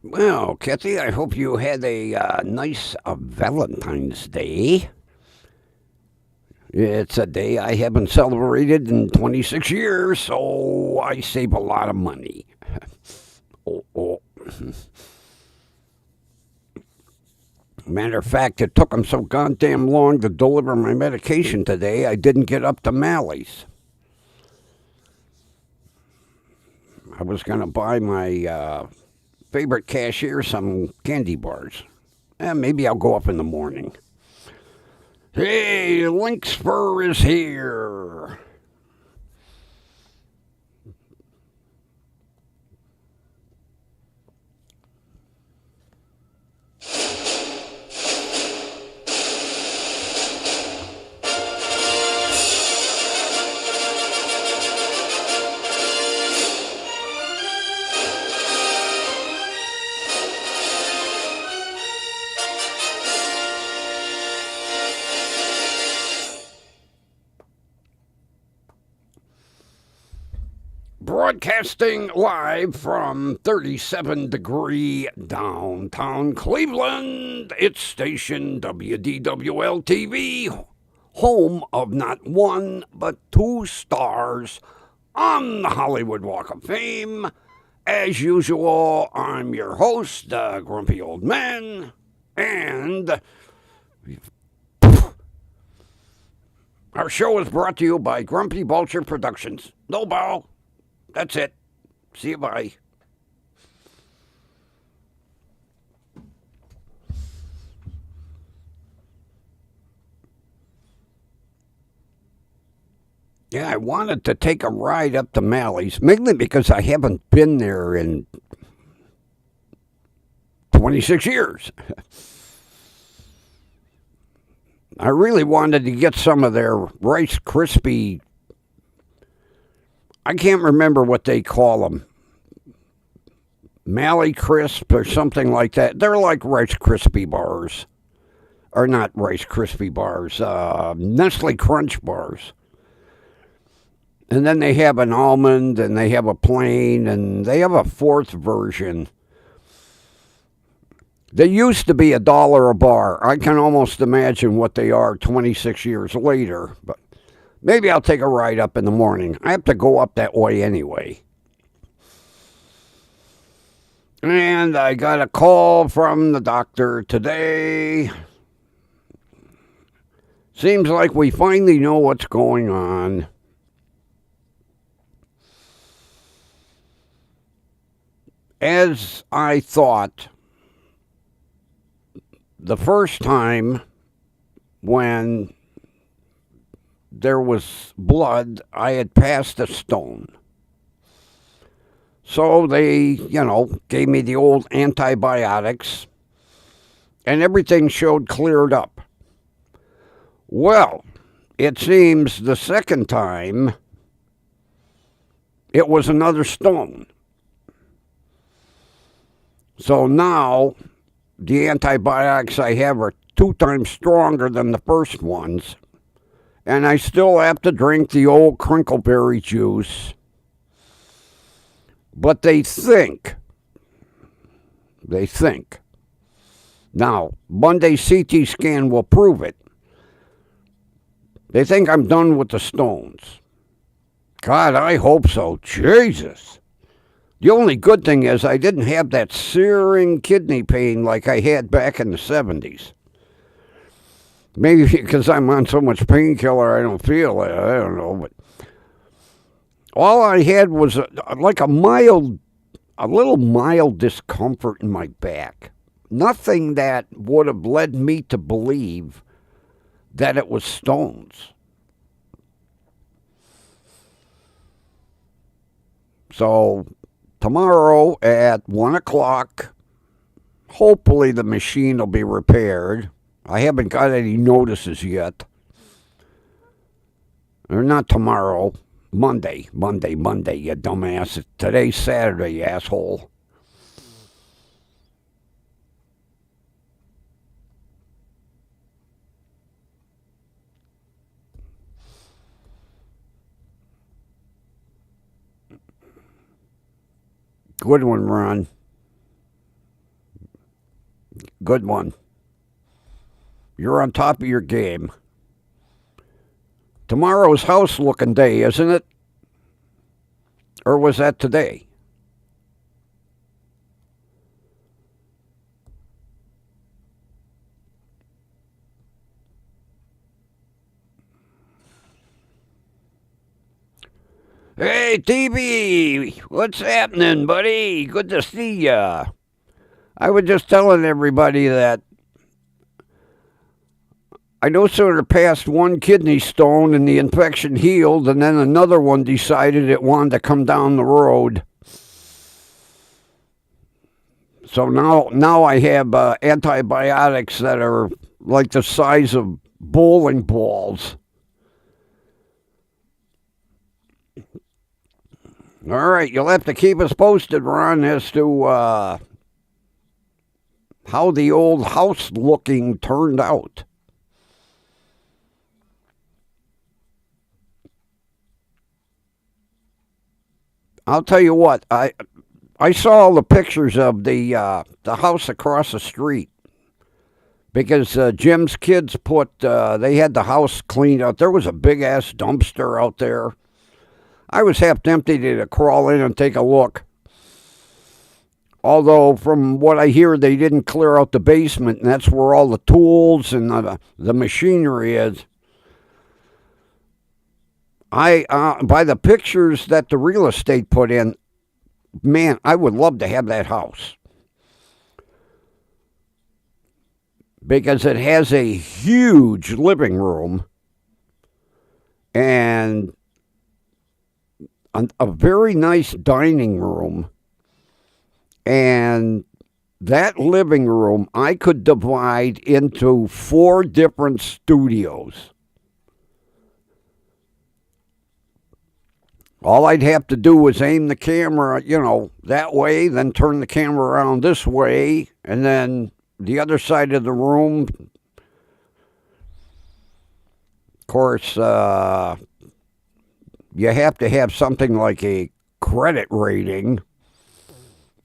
Well, Kathy, I hope you had a nice Valentine's Day. It's a day I haven't celebrated in 26 years, so I save a lot of money. Oh. Matter of fact, it took them so goddamn long to deliver my medication today, I didn't get up to Mally's. I was going to buy my favorite cashier some candy bars. Maybe I'll go up in the morning. Hey, Lynx Fur is here. Broadcasting live from 37-degree downtown Cleveland, it's station WDWL TV, home of not one but 2 stars on the Hollywood Walk of Fame. As usual, I'm your host, the Grumpy Old Man, and our show is brought to you by Grumpy Vulture Productions. No bow. That's it. See you, bye. Yeah, I wanted to take a ride up to Mally's, mainly because I haven't been there in 26 years. I really wanted to get some of their Rice Krispie. I can't remember what they call them. Mally Crisp or something like that. They're like Rice Krispie bars. Or not Rice Krispie bars. Nestle Crunch bars. And then they have an almond and they have a plain and they have a 4th version. They used to be $1 a bar. I can almost imagine what they are 26 years later. But maybe I'll take a ride up in the morning. I have to go up that way anyway. And I got a call from the doctor today. Seems like we finally know what's going on. As I thought, the first time when there was blood, I had passed a stone. So they, gave me the old antibiotics, and everything showed cleared up. Well, it seems the second time, it was another stone. So now, the antibiotics I have are 2 times stronger than the first ones. And I still have to drink the old crinkleberry juice. But they think. Now, Monday CT scan will prove it. They think I'm done with the stones. God, I hope so. Jesus. The only good thing is I didn't have that searing kidney pain like I had back in the 70s. Maybe because I'm on so much painkiller I don't feel it. I don't know. But all I had was like a little mild discomfort in my back. Nothing that would have led me to believe that it was stones. So tomorrow at 1 o'clock, hopefully the machine will be repaired. I haven't got any notices yet. Or not tomorrow. Monday, you dumbass. Today's Saturday, you asshole. Good one, Ron. Good one. You're on top of your game. Tomorrow's house looking day, isn't it? Or was that today? Hey, TB, what's happening, buddy? Good to see ya. I was just telling everybody that I no sooner passed one kidney stone and the infection healed, and then another one decided it wanted to come down the road. So now I have antibiotics that are like the size of bowling balls. All right, you'll have to keep us posted, Ron, as to how the old house looking turned out. I'll tell you what, I saw all the pictures of the house across the street because Jim's kids they had the house cleaned out. There was a big ass dumpster out there. I was half tempted to crawl in and take a look. Although, from what I hear, they didn't clear out the basement, and that's where all the tools and the machinery is. By the pictures that the real estate put in, man, I would love to have that house. Because it has a huge living room and a very nice dining room. And that living room I could divide into 4 different studios. All I'd have to do was aim the camera, that way, then turn the camera around this way, and then the other side of the room. Of course, you have to have something like a credit rating.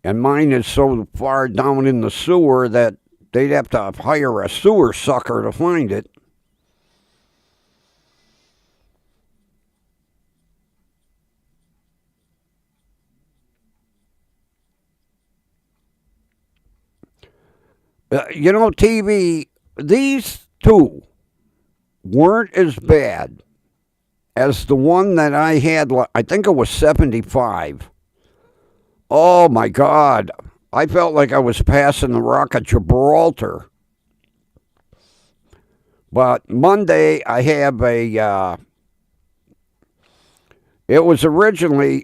And mine is so far down in the sewer that they'd have to hire a sewer sucker to find it. TV, these two weren't as bad as the one that I had. I think it was 75. Oh, my God. I felt like I was passing the Rock of Gibraltar. But Monday, I have it's originally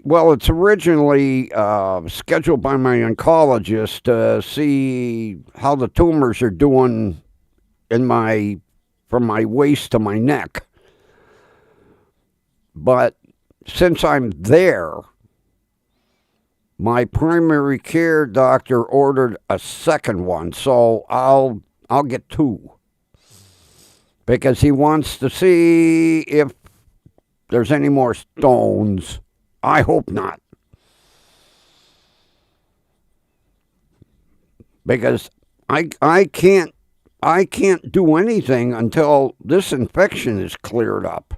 scheduled by my oncologist to see how the tumors are doing from my waist to my neck. But since I'm there, my primary care doctor ordered a second one, so I'll get 2. Because he wants to see if there's any more stones. I hope not. Because I can't do anything until this infection is cleared up.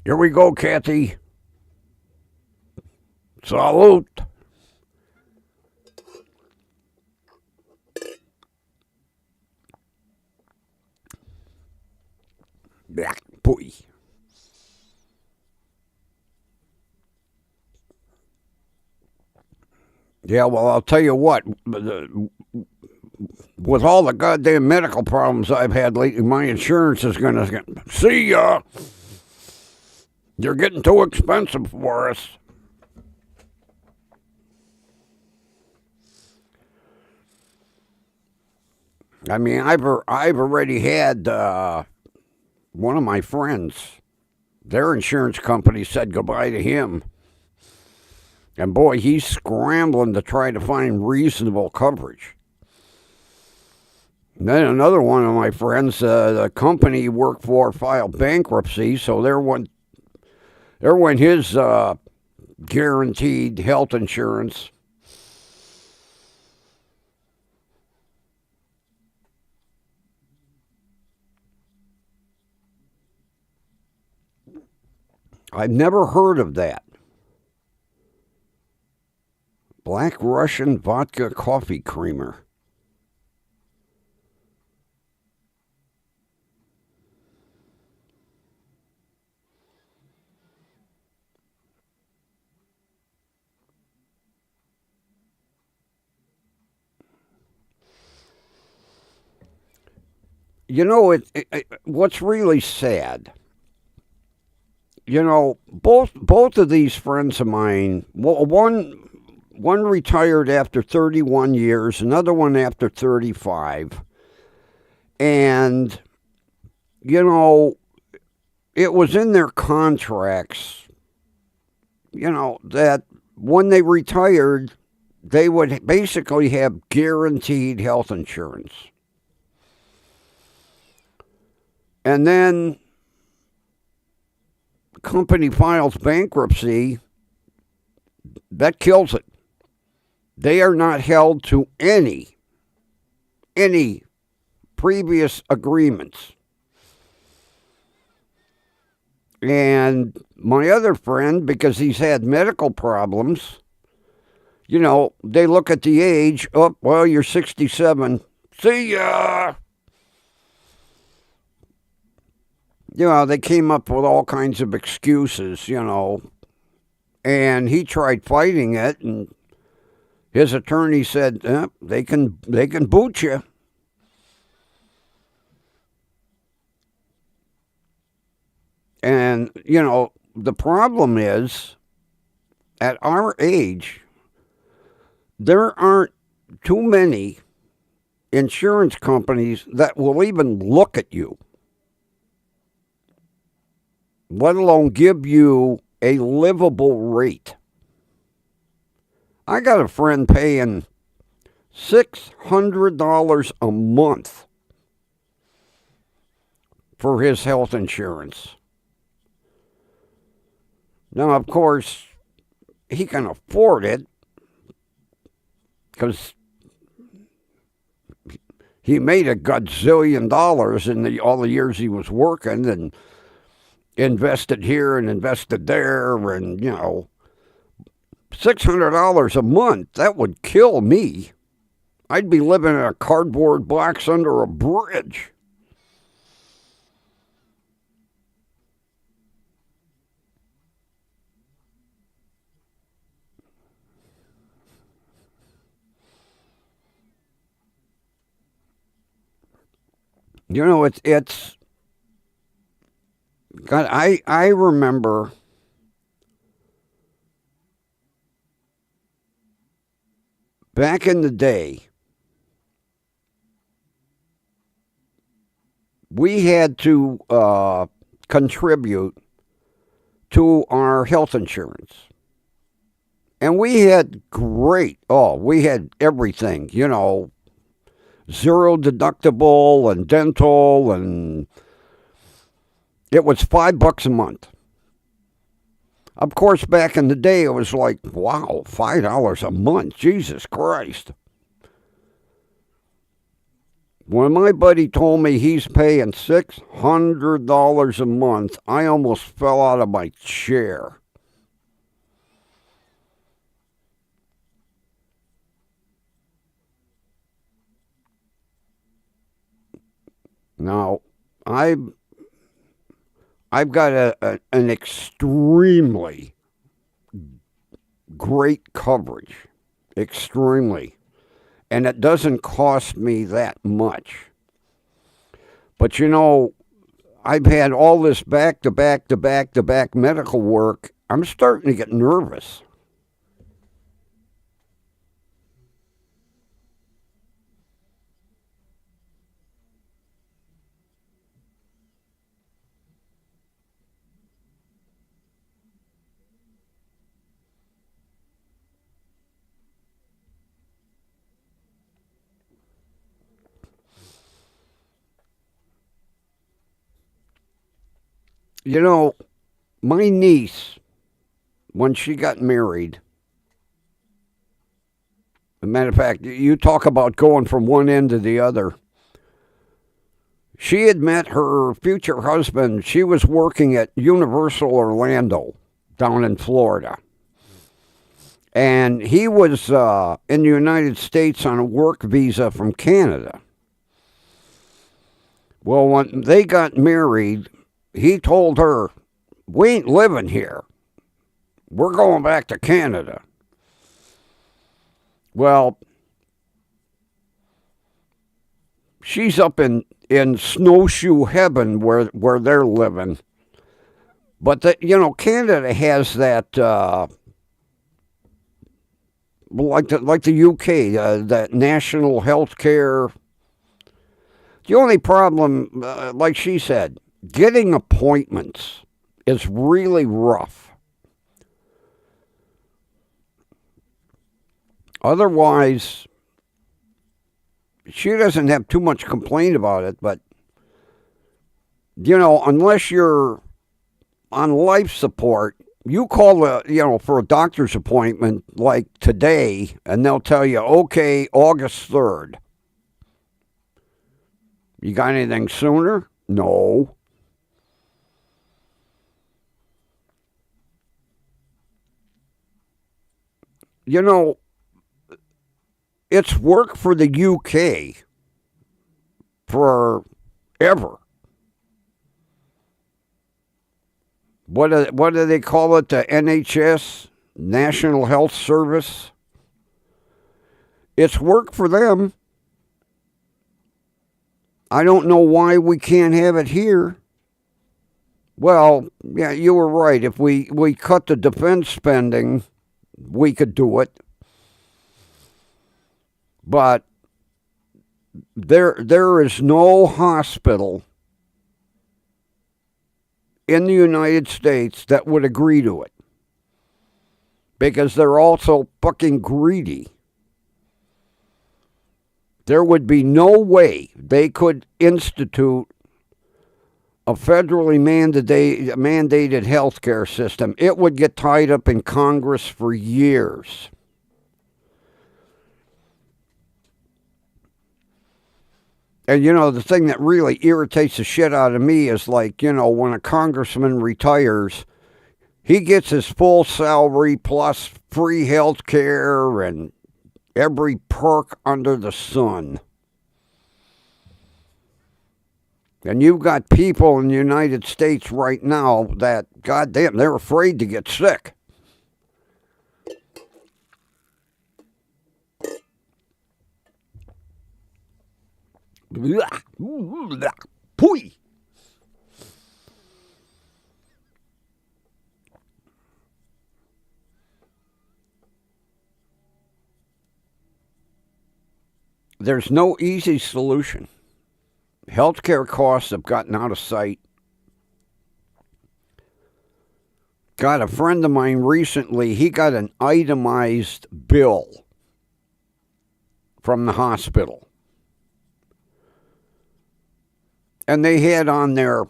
Here we go, Kathy. Salute. Black boy. Yeah, well, I'll tell you what. with all the goddamn medical problems I've had lately, my insurance is going to see ya. You're getting too expensive for us. I mean, I've already had one of my friends. Their insurance company said goodbye to him, and boy, he's scrambling to try to find reasonable coverage. And then another one of my friends, the company he worked for filed bankruptcy, so there went his guaranteed health insurance. I've never heard of that. Black Russian vodka coffee creamer. You know, what's really sad, you know, both of these friends of mine, one retired after 31 years, another one after 35. And, you know, it was in their contracts, you know, that when they retired, they would basically have guaranteed health insurance. And then the company files bankruptcy, that kills it. They are not held to any previous agreements. And my other friend, because he's had medical problems, you know, they look at the age, oh, well, you're 67. See ya! You know, they came up with all kinds of excuses, you know. And he tried fighting it, and his attorney said, they can boot you. And, you know, the problem is, at our age, there aren't too many insurance companies that will even look at you, let alone give you a livable rate. I got a friend paying $600 a month for his health insurance. Now, of course, he can afford it because he made a gazillion dollars in all the years he was working and invested here and invested there, and, you know, $600 a month, that would kill me. I'd be living in a cardboard box under a bridge. You know, it's God, I remember back in the day, we had to contribute to our health insurance. And we had we had everything, you know, zero deductible and dental, and it was $5 a month. Of course, back in the day, it was like, wow, $5 a month, Jesus Christ. When my buddy told me he's paying $600 a month, I almost fell out of my chair. Now, I've got an extremely great coverage, extremely. and it doesn't cost me that much. But you know, I've had all this back to back to back to back medical work. I'm starting to get nervous. You know, my niece, when she got married, as a matter of fact, you talk about going from one end to the other. She had met her future husband. She was working at Universal Orlando down in Florida. And he was in the United States on a work visa from Canada. Well, when they got married, he told her, "We ain't living here. We're going back to Canada." Well, she's up in snowshoe heaven where they're living. But, Canada has that, like the UK, that national health care. The only problem, like she said, getting appointments is really rough. Otherwise, she doesn't have too much complaint about it, but, unless you're on life support, you call for a doctor's appointment like today, and they'll tell you, okay, August 3rd. You got anything sooner? No. It's worked for the UK forever. What do they call it? The NHS, National Health Service. It's worked for them. I don't know why we can't have it here. Well, yeah, you were right. If we cut the defense spending, we could do it. But there is no hospital in the United States that would agree to it. Because they're also fucking greedy. There would be no way they could institute a federally mandated health care system. It would get tied up in Congress for years. And, the thing that really irritates the shit out of me is like, when a congressman retires, he gets his full salary plus free health care and every perk under the sun. And you've got people in the United States right now that, goddamn, they're afraid to get sick. Pooey. There's no easy solution. Healthcare costs have gotten out of sight. Got a friend of mine recently, he got an itemized bill from the hospital. And they had on there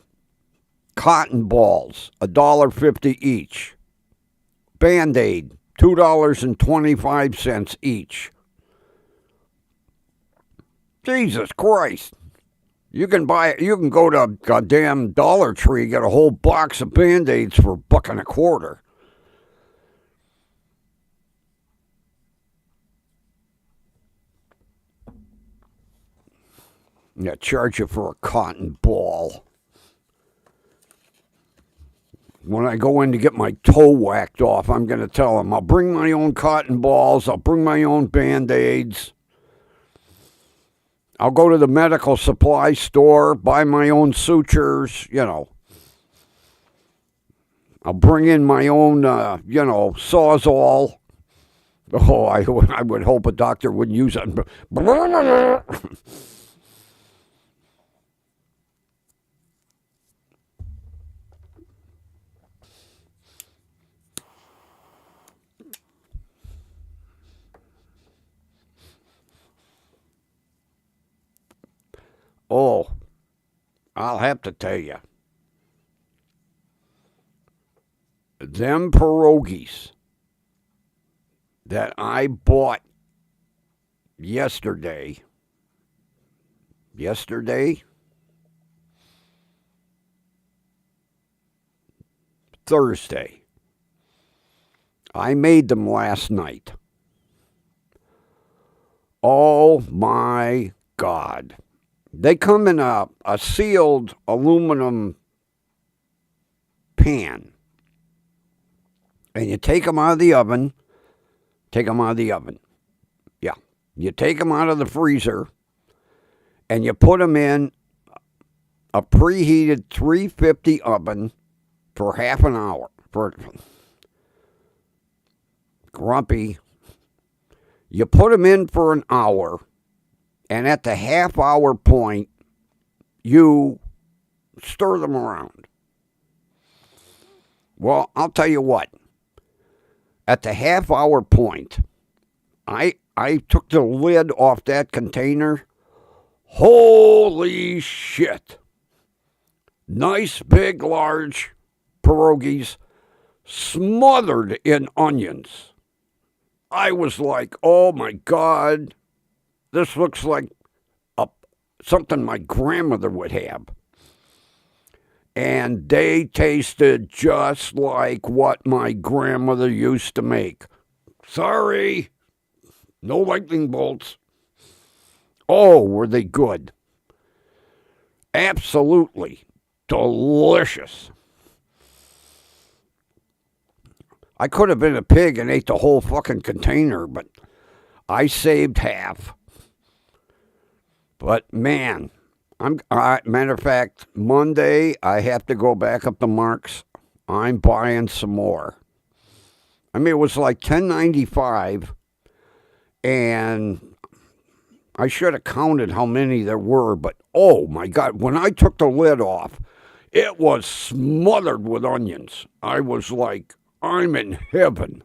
cotton balls, $1.50 each. Band-Aid, $2.25 each. Jesus Christ. You can go to a goddamn Dollar Tree, get a whole box of Band-Aids for $1.25. Yeah, charge you for a cotton ball. When I go in to get my toe whacked off, I'm going to tell them, I'll bring my own cotton balls, I'll bring my own Band-Aids. I'll go to the medical supply store, buy my own sutures, I'll bring in my own, Sawzall. Oh, I would hope a doctor wouldn't use it. Oh, I'll have to tell you. Them pierogies that I bought yesterday, Thursday. I made them last night. Oh my God. They come in a sealed aluminum pan. And you take them out of the oven. Yeah. You take them out of the freezer. And you put them in a preheated 350 oven for half an hour. Grumpy. You put them in for an hour. And at the half hour point, you stir them around. Well, I'll tell you what. At the half hour point, I took the lid off that container. Holy shit. Nice, big, large pierogies smothered in onions. I was like, oh my God, this looks like something my grandmother would have. And they tasted just like what my grandmother used to make. Sorry, no lightning bolts. Oh, were they good. Absolutely delicious. I could have been a pig and ate the whole fucking container, but I saved half. But man, matter of fact, Monday I have to go back up to Mark's. I'm buying some more. I mean, it was like $10.95, and I should have counted how many there were, but oh my God, when I took the lid off, it was smothered with onions. I was like, I'm in heaven.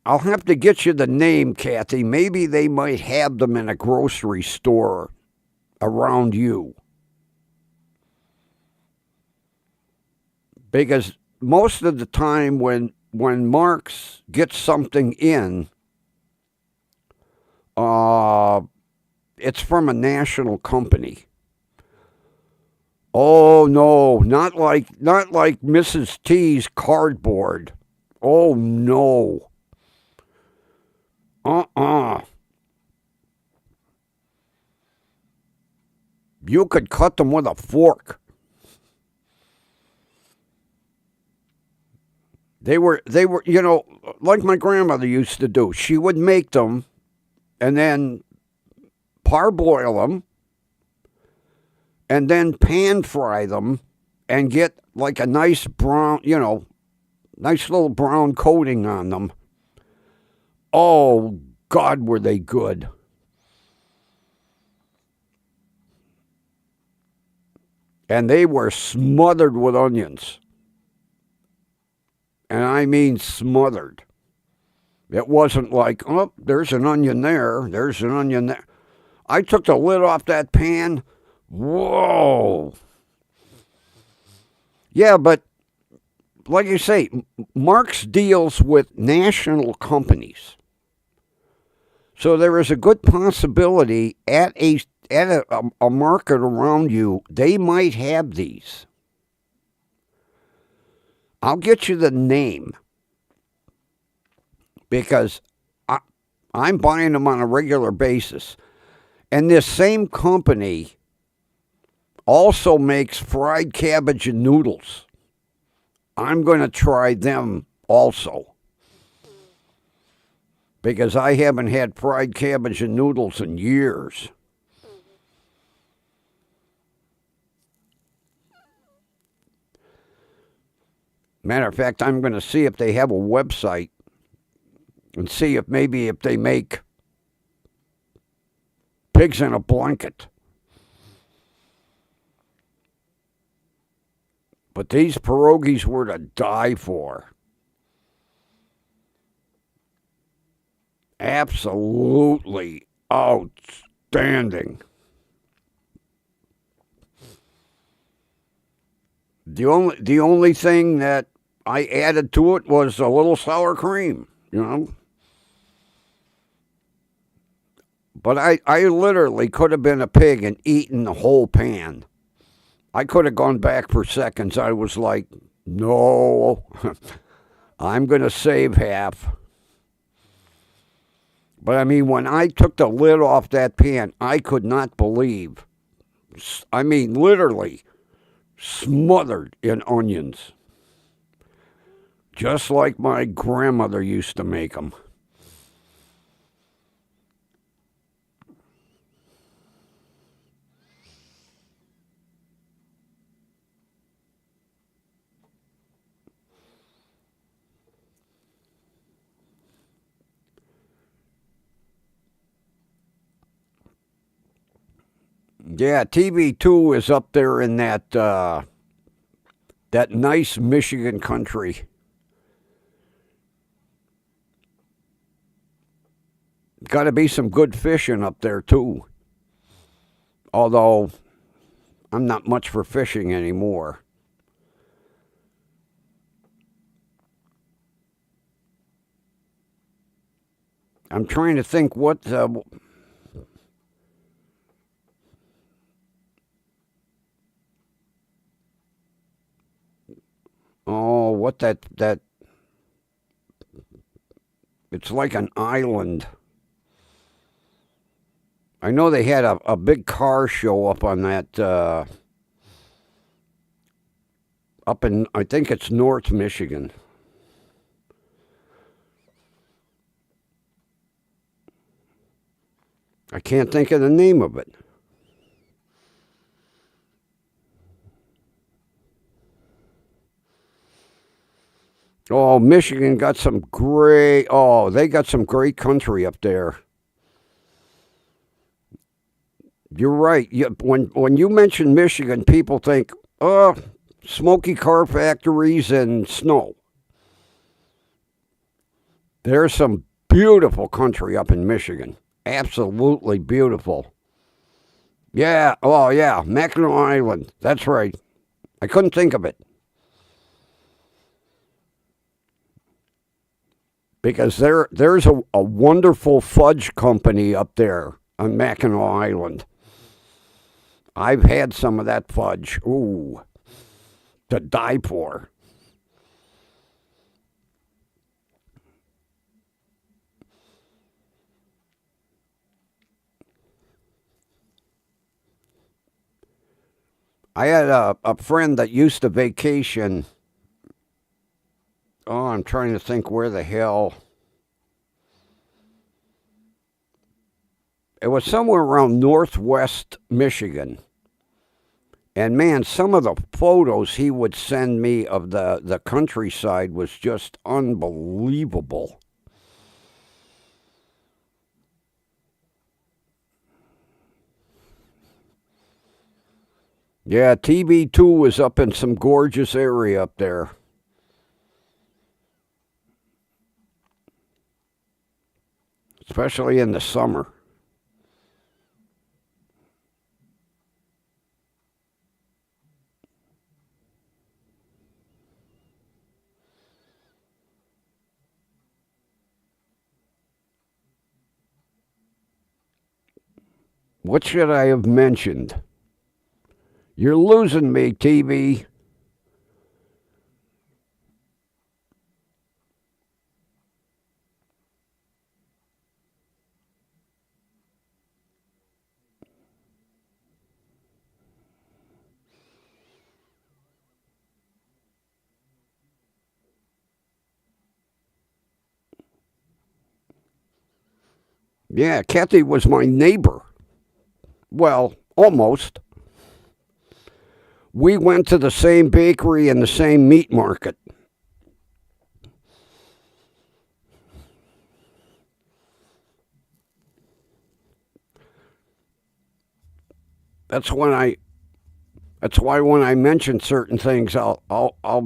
I'll have to get you the name, Kathy. Maybe they might have them in a grocery store around you. Because most of the time when Mark's gets something in, it's from a national company. Oh no, not like Mrs. T's cardboard. Oh no. You could cut them with a fork. They were, like my grandmother used to do. She would make them and then parboil them and then pan fry them and get like a nice brown, nice little brown coating on them. Oh, God, were they good. And they were smothered with onions. And I mean smothered. It wasn't like, oh, there's an onion there, there's an onion there. I took the lid off that pan. Whoa. Yeah, but like you say, Mark's deals with national companies. So there is a good possibility at a market around you, they might have these. I'll get you the name because I'm buying them on a regular basis. And this same company also makes fried cabbage and noodles. I'm going to try them also. because I haven't had fried cabbage and noodles in years. Matter of fact, I'm going to see if they have a website and see if maybe if they make pigs in a blanket. But these pierogies were to die for. Absolutely outstanding. The only thing that I added to it was a little sour cream, you know. But I literally could have been a pig and eaten the whole pan. I could have gone back for seconds. I was like, no, I'm going to save half. But I mean, when I took the lid off that pan, I could not believe. I mean, literally smothered in onions. Just like my grandmother used to make them. Yeah, TV2 is up there in that nice Michigan country. Got to be some good fishing up there too. Although I'm not much for fishing anymore. I'm trying to think what what that it's like an island. I know they had a big car show up on that up in, I think it's North Michigan. I can't think of the name of it. Oh, Michigan got some great. Oh, they got some great country up there. You're right. When you mention Michigan, people think, oh, smoky car factories and snow. There's some beautiful country up in Michigan. Absolutely beautiful. Yeah. Oh, yeah. Mackinac Island. That's right. I couldn't think of it. Because there's a wonderful fudge company up there on Mackinac Island. I've had some of that fudge. Ooh, to die for. I had a friend that used to vacation. Oh, I'm trying to think where the hell. It was somewhere around northwest Michigan. And man, some of the photos he would send me of the countryside was just unbelievable. Yeah, TV2 was up in some gorgeous area up there. Especially in the summer. What should I have mentioned? You're losing me, TV. Yeah, Kathy was my neighbor. Well, almost. We went to the same bakery and the same meat market. That's when I. That's why when I mention certain things, I'll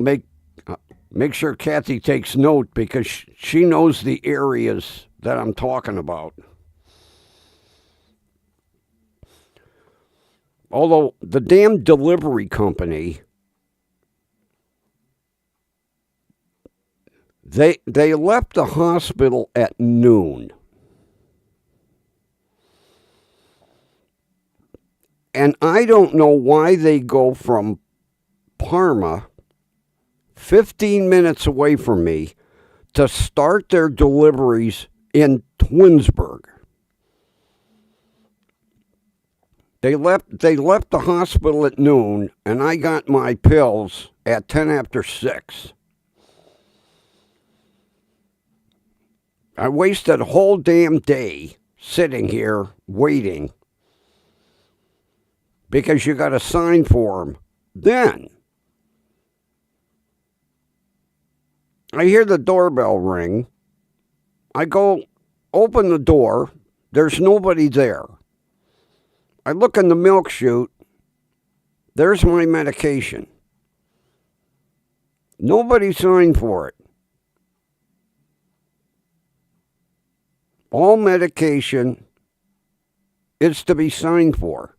make sure Kathy takes note because she knows the areas that I'm talking about. Although the damn delivery company, they left the hospital at noon. And I don't know why they go from Parma, 15 minutes away from me, to start their deliveries in Twinsburg. They left the hospital at noon, and I got my pills at 10 after 6. I wasted a whole damn day sitting here waiting because you got to sign for them. Then I hear the doorbell ring. I go open the door. There's nobody there. I look in the milk chute. There's my medication. Nobody signed for it. All medication is to be signed for.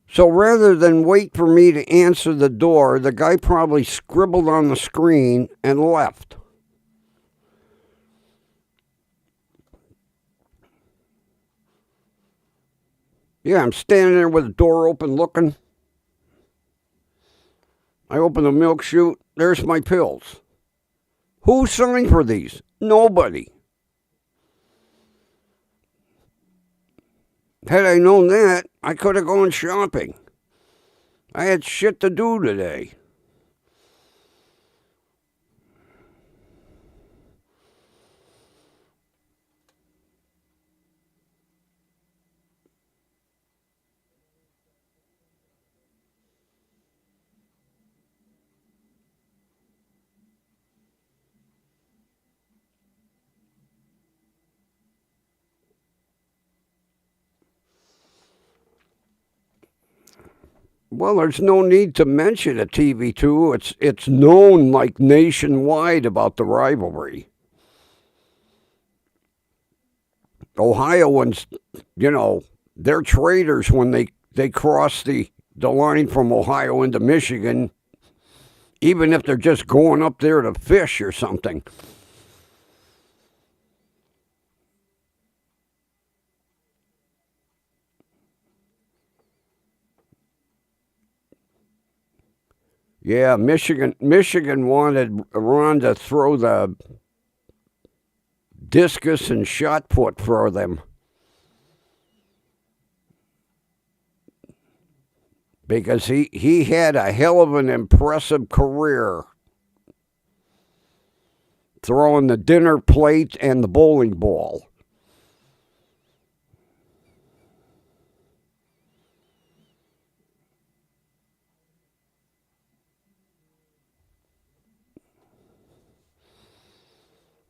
So rather than wait for me to answer the door, the guy probably scribbled on the screen and left. Yeah, I'm standing there with the door open looking. I open the milk chute. There's my pills. Who signed for these? Nobody. Had I known that, I could have gone shopping. I had shit to do today. Well, there's no need to mention it, TV2. It's known like nationwide about the rivalry. Ohioans, they're traitors when they cross the line from Ohio into Michigan, even if they're just going up there to fish or something. Yeah, Michigan wanted Ron to throw the discus and shot put for them because he had a hell of an impressive career throwing the dinner plate and the bowling ball.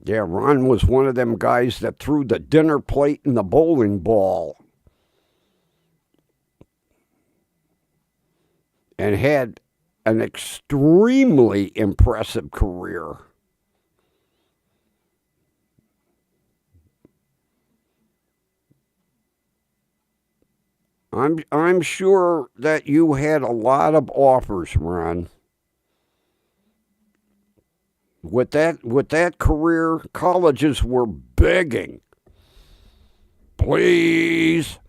Yeah, Ron was one of them guys that threw the dinner plate and the bowling ball and had an extremely impressive career. I'm sure that you had a lot of offers, Ron. With that career, colleges were begging, please,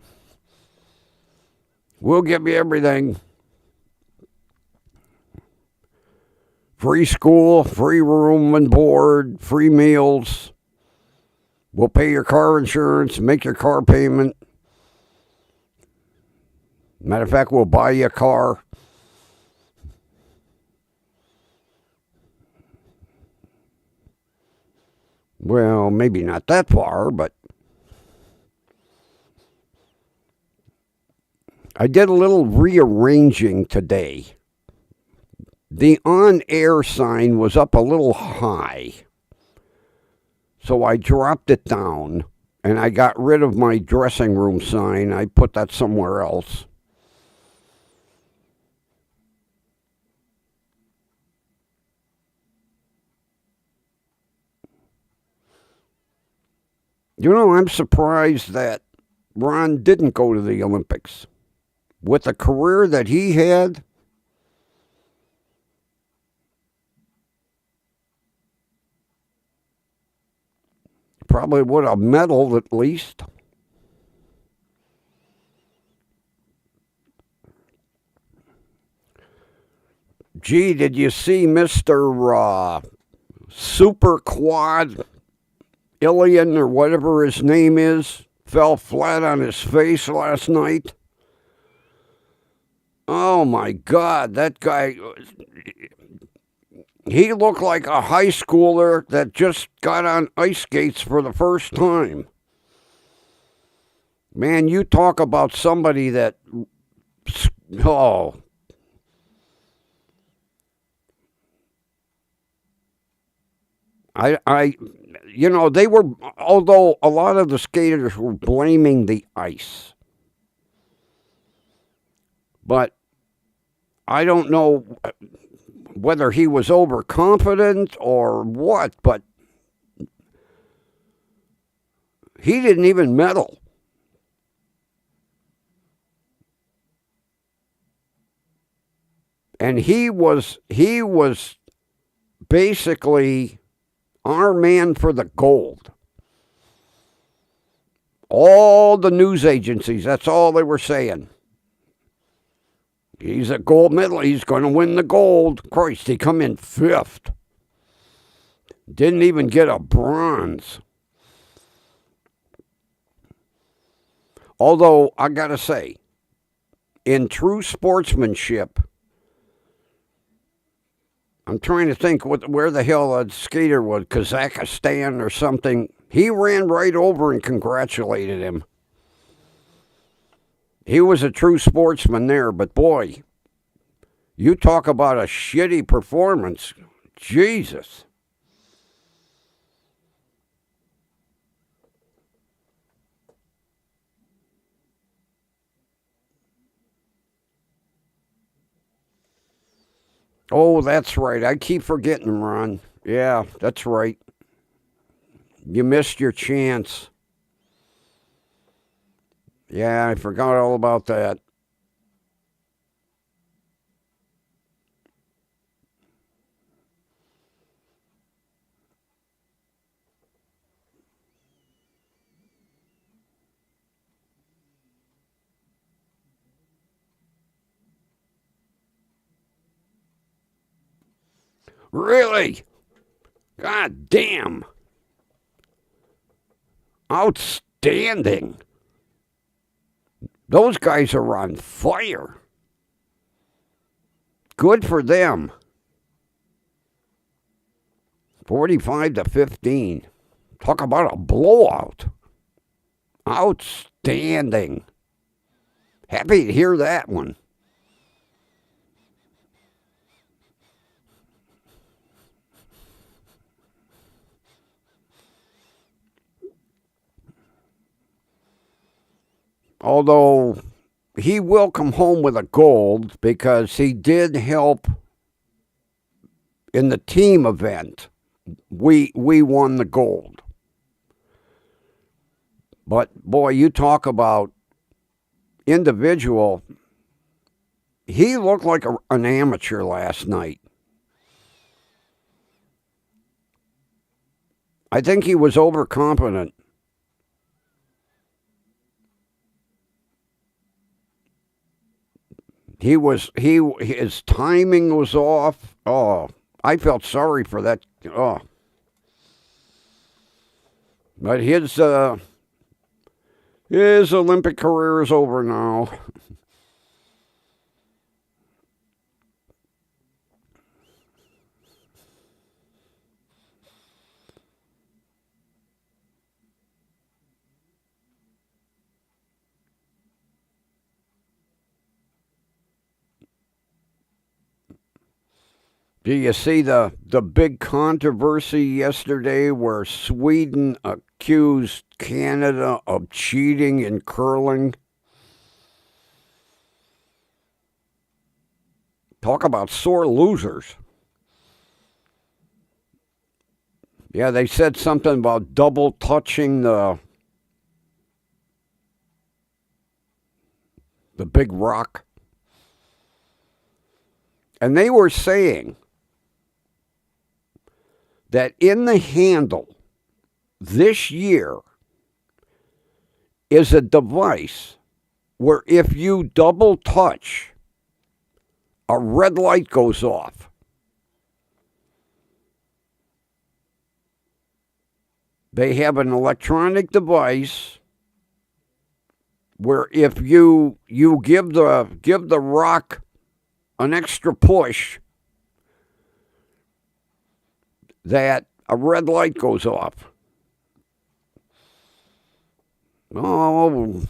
we'll give you everything. Free school, free room and board, free meals. We'll pay your car insurance, make your car payment. Matter of fact, we'll buy you a car. Well, maybe not that far, but I did a little rearranging today. The on air sign was up a little high, so I dropped it down and I got rid of my dressing room sign. I put that somewhere else. You know, I'm surprised that Ron didn't go to the Olympics. With the career that he had, probably would have medaled at least. Gee, did you see Mr. Super Quad Ilian or whatever his name is? Fell flat on his face last night. Oh my God, that guy. He looked like a high schooler that just got on ice skates for the first time. Man, you talk about somebody that. Oh. They were, although a lot of the skaters were blaming the ice. But I don't know whether he was overconfident or what, but he didn't even medal. And he was basically our man for the gold. All the news agencies, that's all they were saying. He's a gold medal. He's going to win the gold. Christ, he come in fifth. Didn't even get a bronze. Although, I got to say, in true sportsmanship, I'm trying to think where the hell that skater was, Kazakhstan or something. He ran right over and congratulated him. He was a true sportsman there, but boy, you talk about a shitty performance. Jesus. Oh, that's right. I keep forgetting, Ron. Yeah, that's right. You missed your chance. Yeah, I forgot all about that. Really? God damn. Outstanding. Those guys are on fire. Good for them. 45-15. Talk about a blowout. Outstanding. Happy to hear that one. Although he will come home with a gold because he did help in the team event. We won the gold. But boy, you talk about individual. He looked like an amateur last night. I think he was overconfident. His timing was off. Oh, I felt sorry for that. Oh, but his Olympic career is over now. Do you see the big controversy yesterday where Sweden accused Canada of cheating in curling? Talk about sore losers. Yeah, they said something about double touching the big rock. And they were saying that in the handle this year is a device where if you double touch, a red light goes off. They have an electronic device where if you give the rock an extra push, that a red light goes off. Oh,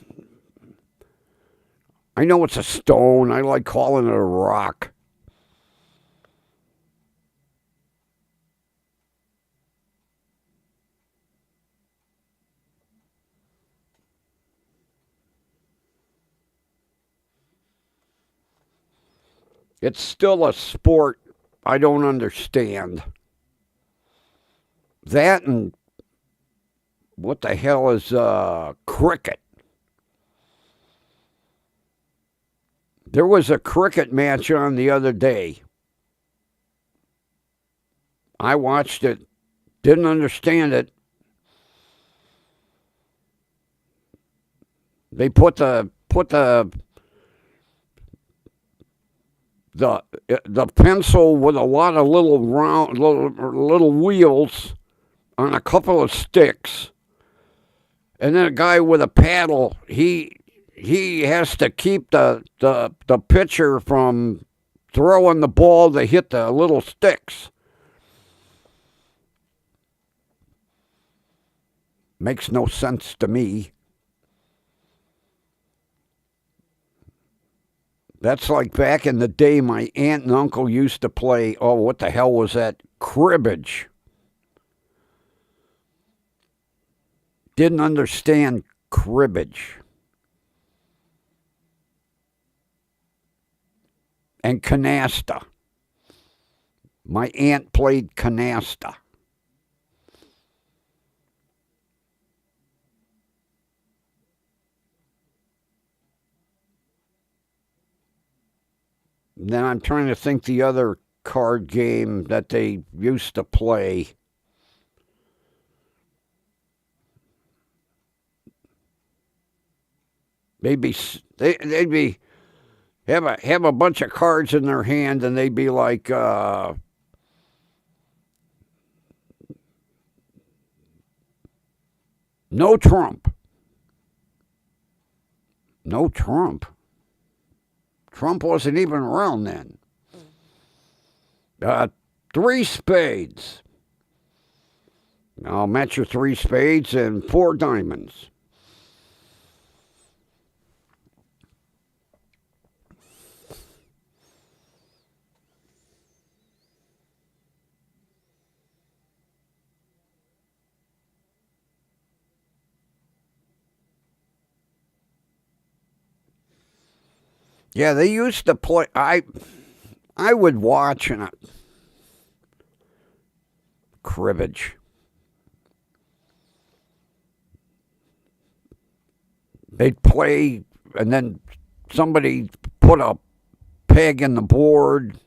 I know it's a stone. I like calling it a rock. It's still a sport I don't understand. That and what the hell is cricket? There was a cricket match on the other day. I watched it, didn't understand it. They put the pencil with a lot of little round little wheels on a couple of sticks, and then a guy with a paddle. He has to keep the pitcher from throwing the ball to hit the little sticks. Makes no sense to me. That's like back in the day my aunt and uncle used to play, oh, what the hell was that? Cribbage. Didn't understand cribbage. And canasta. My aunt played canasta. Then I'm trying to think the other card game that they used to play. They'd be have a bunch of cards in their hand, and they'd be like no Trump. No Trump. Trump wasn't even around then. 3 spades. I'll match your 3 spades and 4 diamonds. Yeah, they used to play. I would watch and cribbage. They'd play, and then somebody put a peg in the board.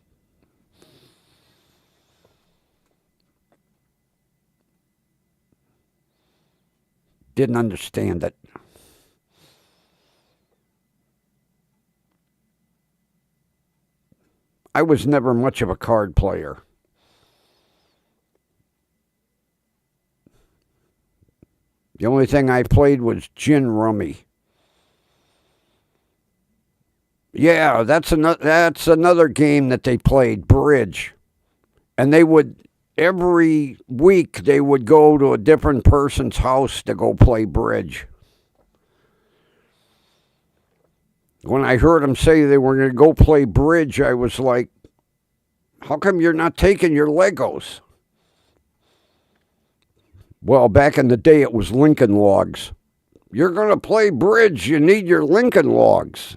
Didn't understand it. I was never much of a card player. The only thing I played was gin rummy. Yeah, that's another game that they played, bridge. And they would, every week, they would go to a different person's house to go play bridge. When I heard them say they were going to go play bridge, I was like, How come you're not taking your Legos? Well, back in the day, it was Lincoln Logs. You're going to play bridge. You need your Lincoln Logs.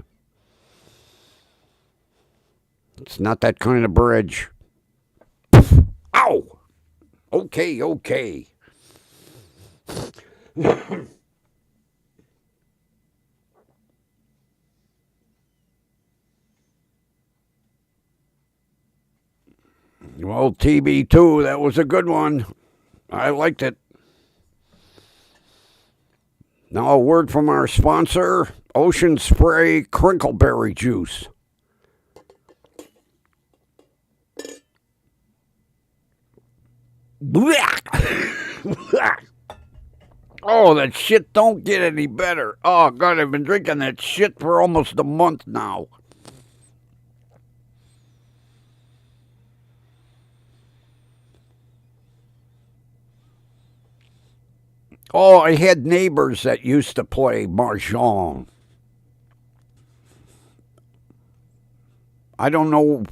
It's not that kind of bridge. Ow! Okay. Well, TB2, that was a good one. I liked it. Now, a word from our sponsor, Ocean Spray Crinkleberry Juice. Oh, that shit don't get any better. Oh, God, I've been drinking that shit for almost a month now. Oh, I had neighbors that used to play Mahjong. I don't know.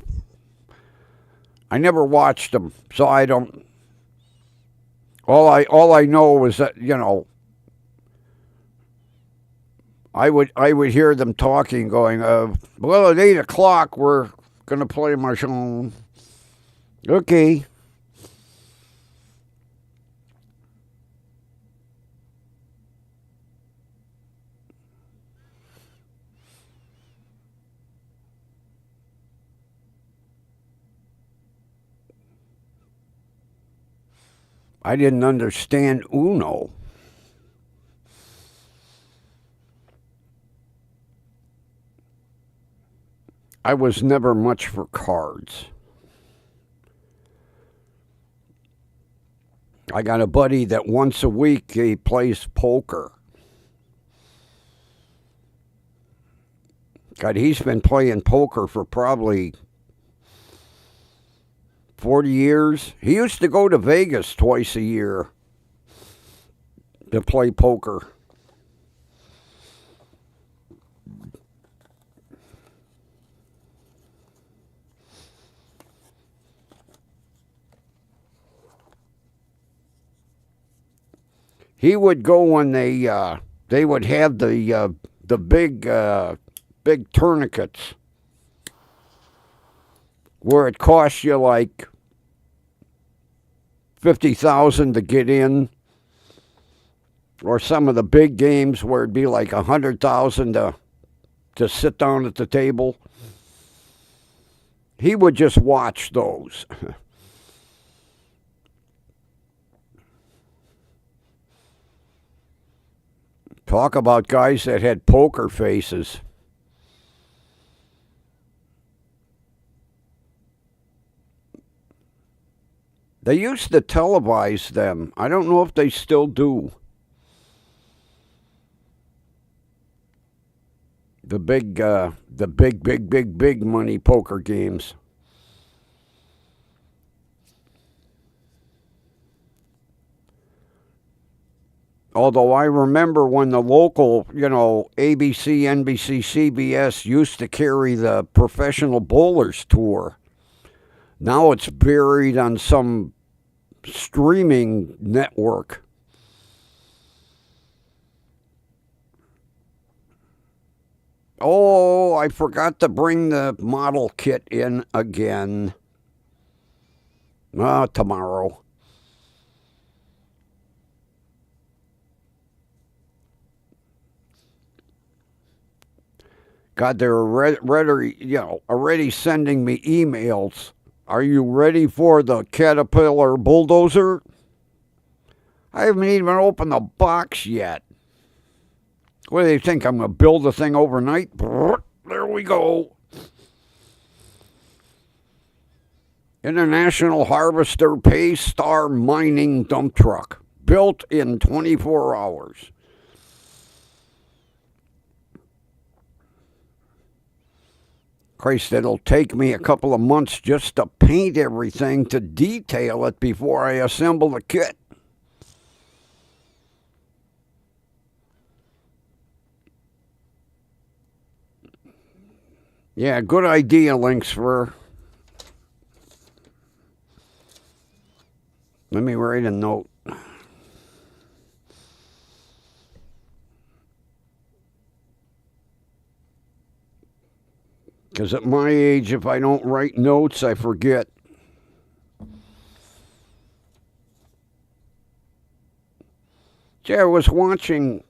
I never watched them, so I don't. All I know is that I would hear them talking, going, well, at 8 o'clock we're gonna play Mahjong. Okay. I didn't understand Uno. I was never much for cards. I got a buddy that once a week he plays poker. God, he's been playing poker for probably 40 years. He used to go to Vegas twice a year to play poker. He would go when they would have the big tourniquets where it costs you like 50,000 to get in, or some of the big games where it'd be like 100,000 to sit down at the table. He would just watch those. Talk about guys that had poker faces. They used to televise them. I don't know if they still do. The big money poker games. Although I remember when the local, ABC, NBC, CBS used to carry the Professional Bowlers Tour. Now it's buried on some streaming network. Oh, I forgot to bring the model kit in again. Tomorrow. God, they're already sending me emails. Are you ready for the Caterpillar bulldozer? I haven't even opened the box yet. What do they think? I'm going to build the thing overnight? There we go. International Harvester Paystar Mining Dump Truck. Built in 24 hours. Christ, it'll take me a couple of months just to paint everything, to detail it before I assemble the kit. Yeah, good idea, Lynxfer. Let me write a note. Because at my age, if I don't write notes, I forget. See, I was watching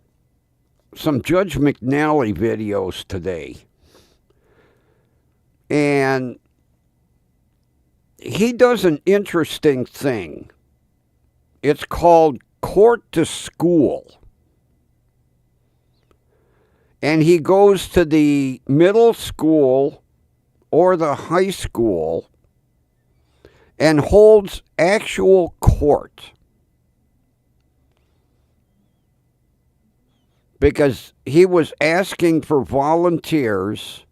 some Judge McNally videos today. And he does an interesting thing. It's called court to school. And he goes to the middle school or the high school and holds actual court. Because he was asking for volunteers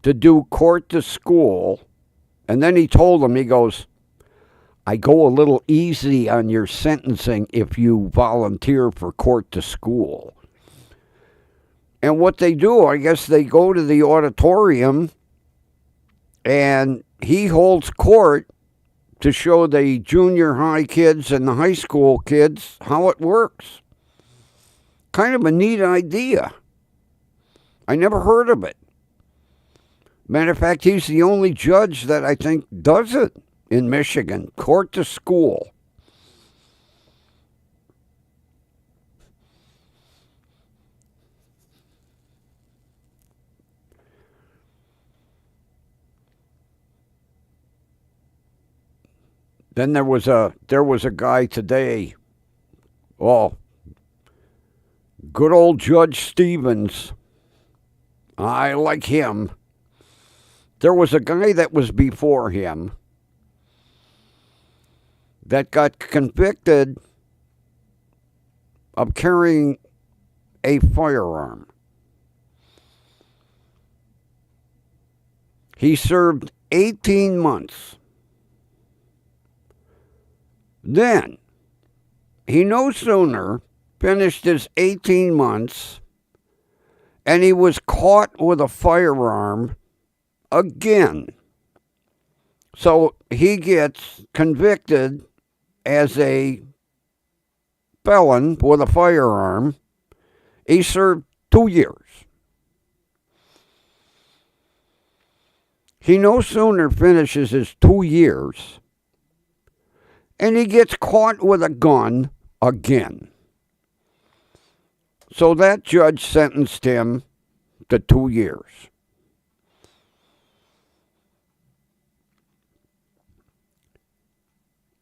to do court to school. And then he told them, he goes, I go a little easy on your sentencing if you volunteer for court to school. And what they do, I guess they go to the auditorium and he holds court to show the junior high kids and the high school kids how it works. Kind of a neat idea. I never heard of it. Matter of fact, he's the only judge that I think does it in Michigan, court to school. Then there was a guy today, good old Judge Stevens. I like him. There was a guy that was before him that got convicted of carrying a firearm. He served 18 months. Then, he no sooner finished his 18 months and he was caught with a firearm again. So he gets convicted as a felon with a firearm. He served 2 years. He no sooner finishes his 2 years and he gets caught with a gun again. So that judge sentenced him to 2 years.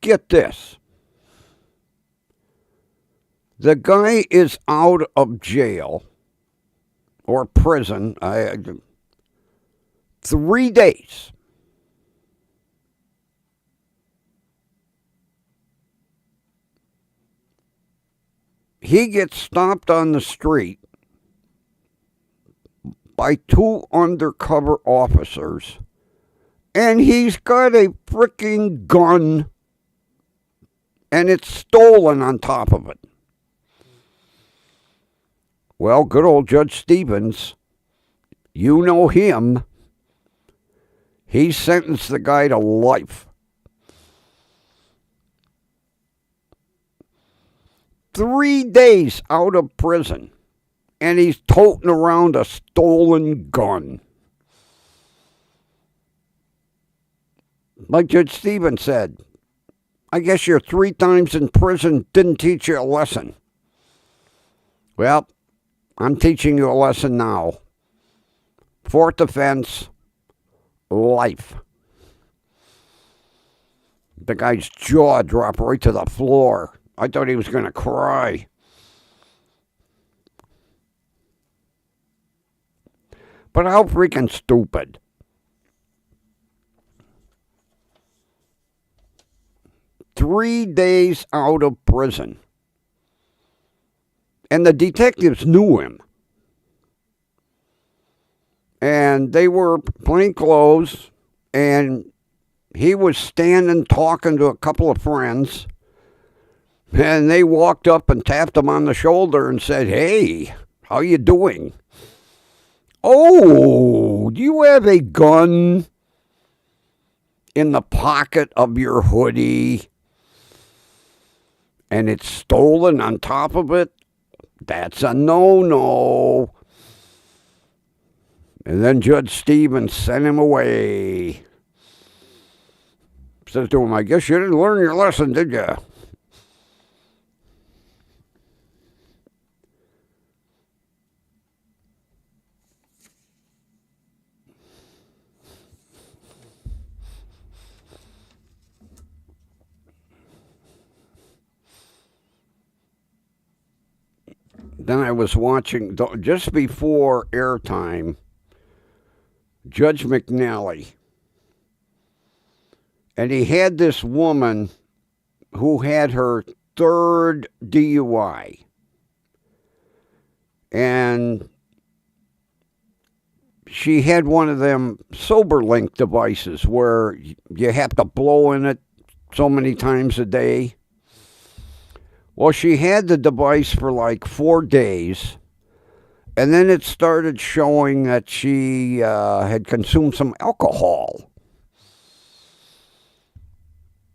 Get this. The guy is out of jail or prison 3 days. He gets stopped on the street by 2 undercover officers, and he's got a freaking gun, and it's stolen on top of it. Well, good old Judge Stevens, you know him. He sentenced the guy to life. 3 days out of prison, and he's toting around a stolen gun. Like Judge Stevens said, I guess your 3 times in prison didn't teach you a lesson. Well, I'm teaching you a lesson now. 4th offense, life. The guy's jaw dropped right to the floor. I thought he was going to cry. But how freaking stupid. Three days out of prison. And the detectives knew him. And they were plainclothes, and he was standing talking to a couple of friends. And they walked up and tapped him on the shoulder and said, "Hey, how you doing?" "Oh, do you have a gun in the pocket of your hoodie?" and it's stolen on top of it, that's a no-no. And then Judge Stevens sent him away. Says to him, I guess you didn't learn your lesson, did you? Then I was watching, just before airtime, Judge McNally. And he had this woman who had her third DUI. And she had one of them SoberLink devices where you have to blow in it so many times a day. Well, she had the device for like 4 days, and then it started showing that she had consumed some alcohol.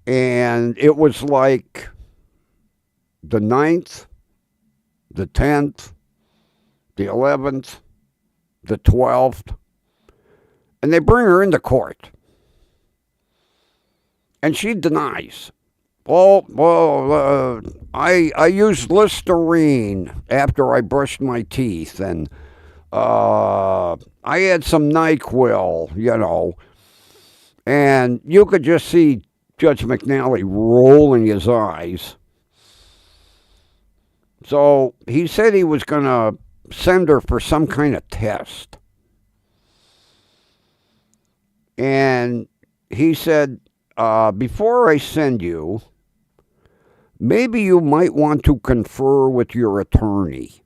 And it was like the 9th, the 10th, the 11th, the 12th, and they bring her into court. And she denies. I used Listerine after I brushed my teeth, and I had some NyQuil, and you could just see Judge McNally rolling his eyes. So he said he was going to send her for some kind of test. And he said, before I send you, maybe you might want to confer with your attorney.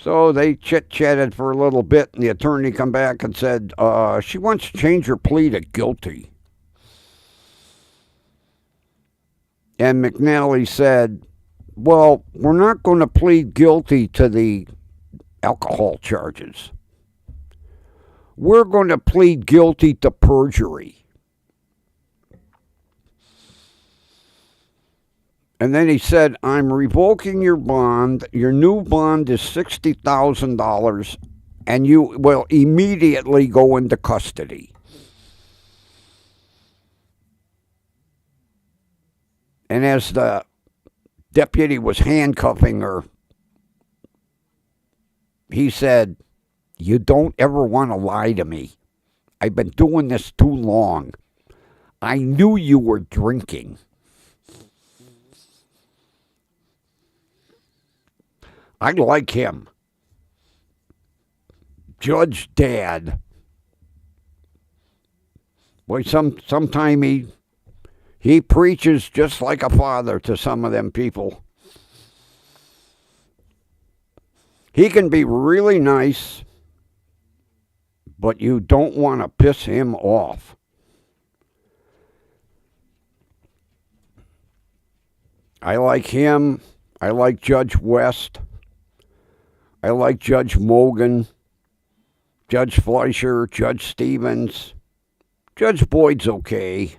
So they chit-chatted for a little bit, and the attorney come back and said, she wants to change her plea to guilty. And McNally said, well, we're not going to plead guilty to the alcohol charges. We're going to plead guilty to perjury. And then he said, I'm revoking your bond. Your new bond is $60,000, and you will immediately go into custody. And as the deputy was handcuffing her, he said, you don't ever want to lie to me. I've been doing this too long. I knew you were drinking. I like him. Judge Dad. Boy, sometime he preaches just like a father to some of them people. He can be really nice, but you don't want to piss him off. I like him. I like Judge West. I like Judge Mogan, Judge Fleischer, Judge Stevens. Judge Boyd's okay.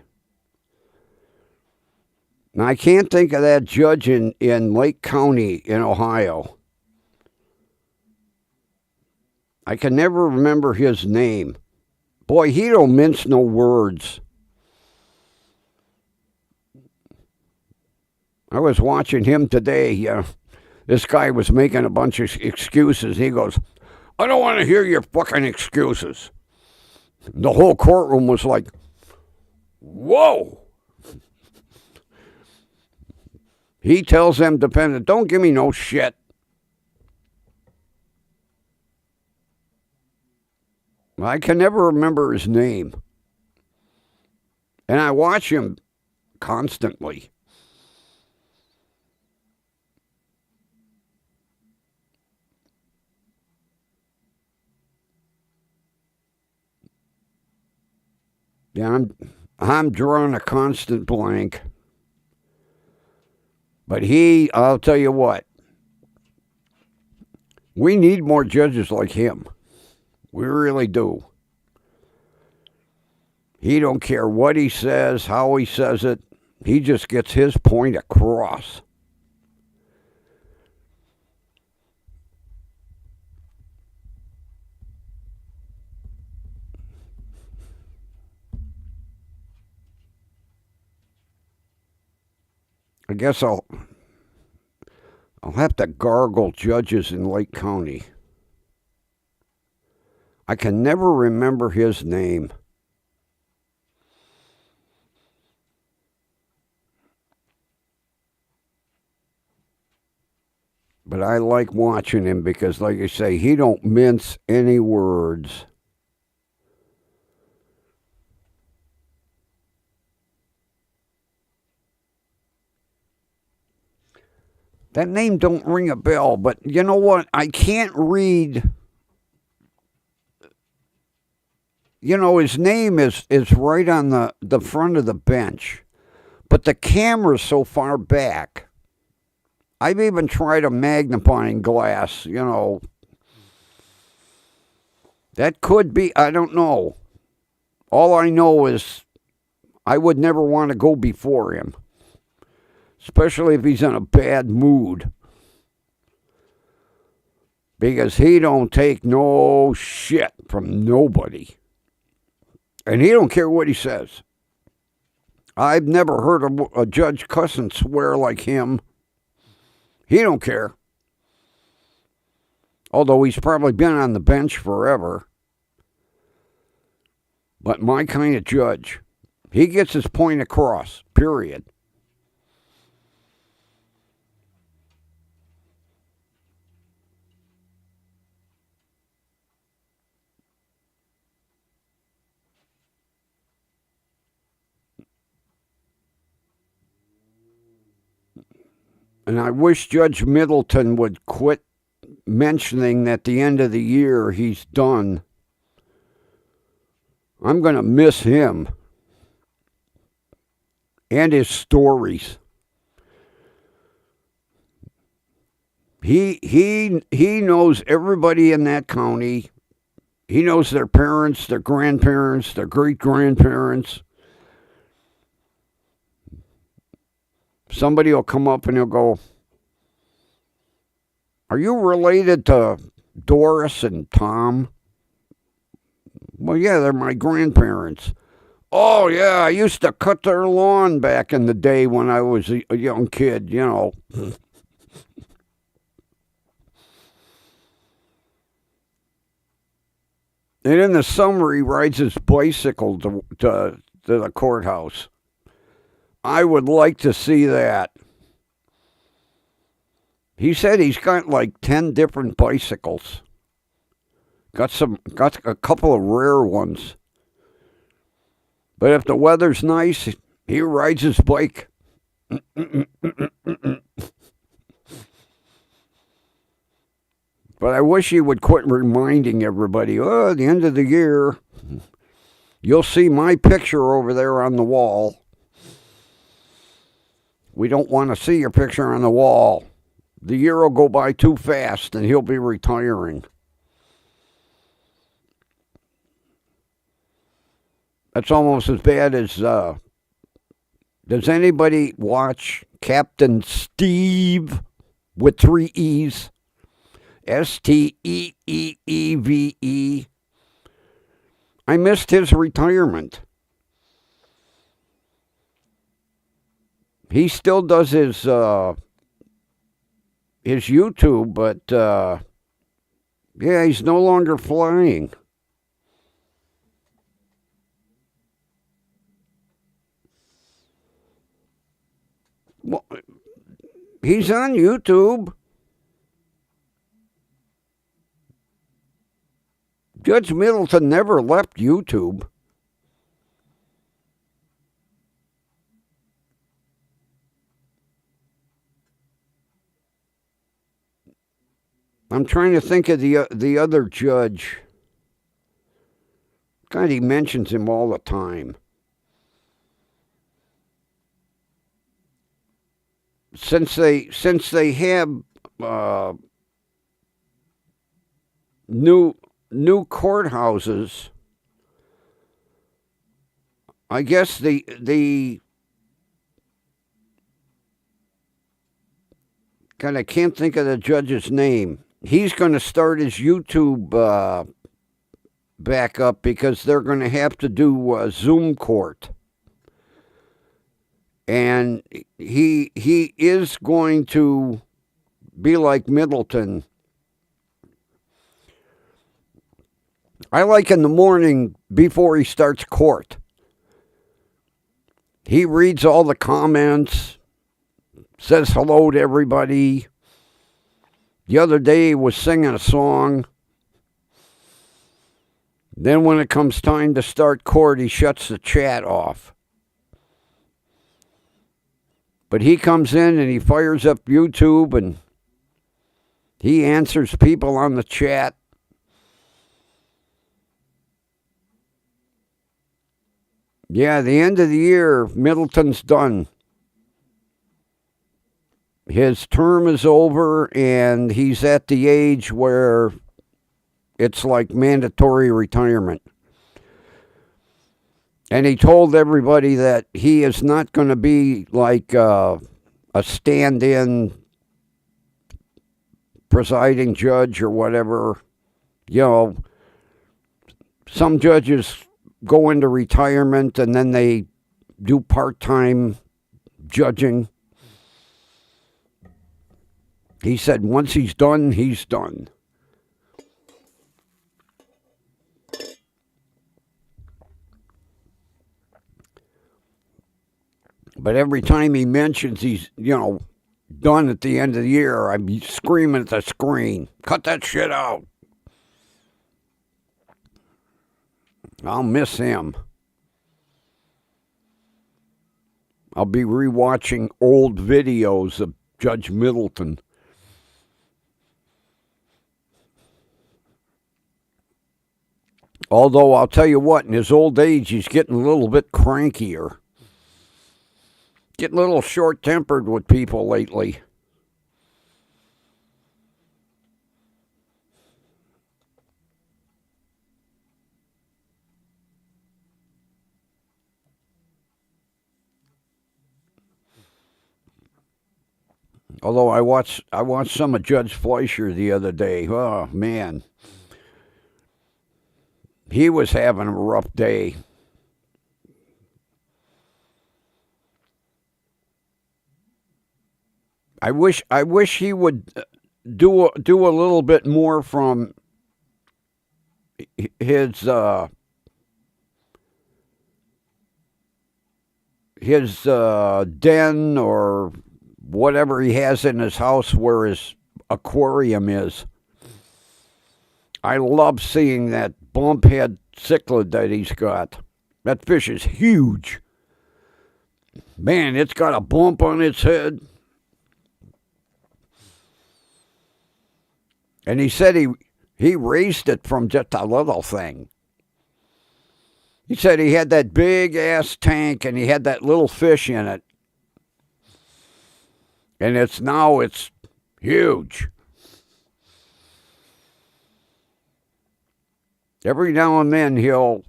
Now, I can't think of that judge in Lake County in Ohio. I can never remember his name. Boy, he don't mince no words. I was watching him today. This guy was making a bunch of excuses. He goes, I don't want to hear your fucking excuses. The whole courtroom was like, whoa. He tells them defendant, don't give me no shit. I can never remember his name. And I watch him constantly. Yeah, I'm drawing a constant blank. But I'll tell you what, we need more judges like him. We really do. He don't care what he says, how he says it. He just gets his point across. I guess I'll have to gargle judges in Lake County. I can never remember his name. But I like watching him because, like I say, he don't mince any words. That name don't ring a bell, but you know what? I can't read. You know, his name is right on the front of the bench, but the camera's so far back. I've even tried a magnifying glass, you know. That could be, I don't know. All I know is I would never want to go before him, especially if he's in a bad mood. Because he don't take no shit from nobody. And he don't care what he says. I've never heard a judge cuss and swear like him. He don't care. Although he's probably been on the bench forever. But my kind of judge. He gets his point across, period. And I wish Judge Middleton would quit mentioning at the end of the year he's done. I'm going to miss him and his stories. He knows everybody in that county. He knows their parents, their grandparents, their great-grandparents. Somebody will come up and he'll go, "Are you related to Doris and Tom?" "Well, yeah, they're my grandparents." "Oh, yeah, I used to cut their lawn back in the day when I was a young kid, you know." And in the summer, he rides his bicycle to the courthouse. I would like to see that. He said he's got like 10 different bicycles. Got a couple of rare ones. But if the weather's nice, he rides his bike. But I wish he would quit reminding everybody, "Oh, at the end of the year, you'll see my picture over there on the wall." We don't want to see your picture on the wall. The year will go by too fast and he'll be retiring. That's almost as bad as, does anybody watch Captain Steve with 3 E's? Steeeve. I missed his retirement. He still does his YouTube, but yeah, he's no longer flying. Well, he's on YouTube. Judge Middleton never left YouTube. I'm trying to think of the other judge. God, he mentions him all the time. Since they have new courthouses, I guess the God, I can't think of the judge's name. He's going to start his YouTube back up because they're going to have to do Zoom court. And he is going to be like Middleton. I like in the morning before he starts court. He reads all the comments, says hello to everybody. The other day he was singing a song. Then when it comes time to start court, he shuts the chat off. But he comes in and he fires up YouTube and he answers people on the chat. Yeah, the end of the year, Middleton's done. His term is over and he's at the age where it's like mandatory retirement. And he told everybody that he is not going to be like a stand-in presiding judge or whatever. You know, some judges go into retirement and then they do part-time judging. He said once he's done, he's done. But every time he mentions he's, done at the end of the year, I'm screaming at the screen, cut that shit out. I'll miss him. I'll be rewatching old videos of Judge Middleton. Although I'll tell you what, in his old age, he's getting a little bit crankier. Getting a little short-tempered with people lately. Although I watched some of Judge Fleischer the other day. Oh, man. He was having a rough day. I wish he would do a little bit more from his den or whatever he has in his house where his aquarium is. I love seeing that bumphead cichlid that he's got. That fish is huge. Man, it's got a bump on its head. And he said he raised it from just a little thing. He said he had that big-ass tank and he had that little fish in it. And it's huge. Every now and then he'll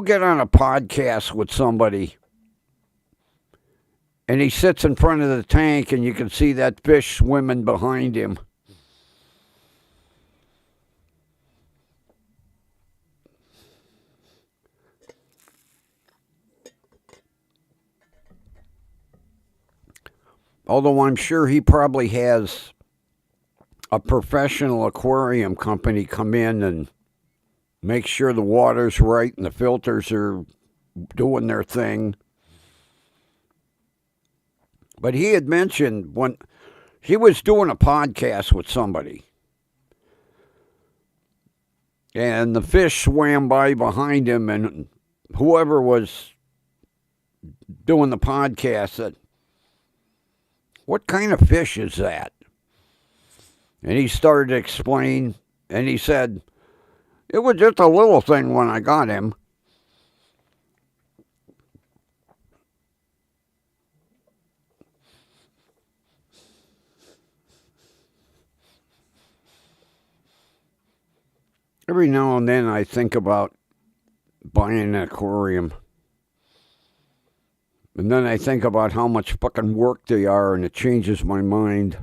get on a podcast with somebody and he sits in front of the tank and you can see that fish swimming behind him. Although I'm sure he probably has a professional aquarium company come in and make sure the water's right and the filters are doing their thing. But he had mentioned when he was doing a podcast with somebody and the fish swam by behind him and whoever was doing the podcast said, "What kind of fish is that?" And he started to explain, and he said, "It was just a little thing when I got him." Every now and then I think about buying an aquarium. And then I think about how much fucking work they are, and it changes my mind.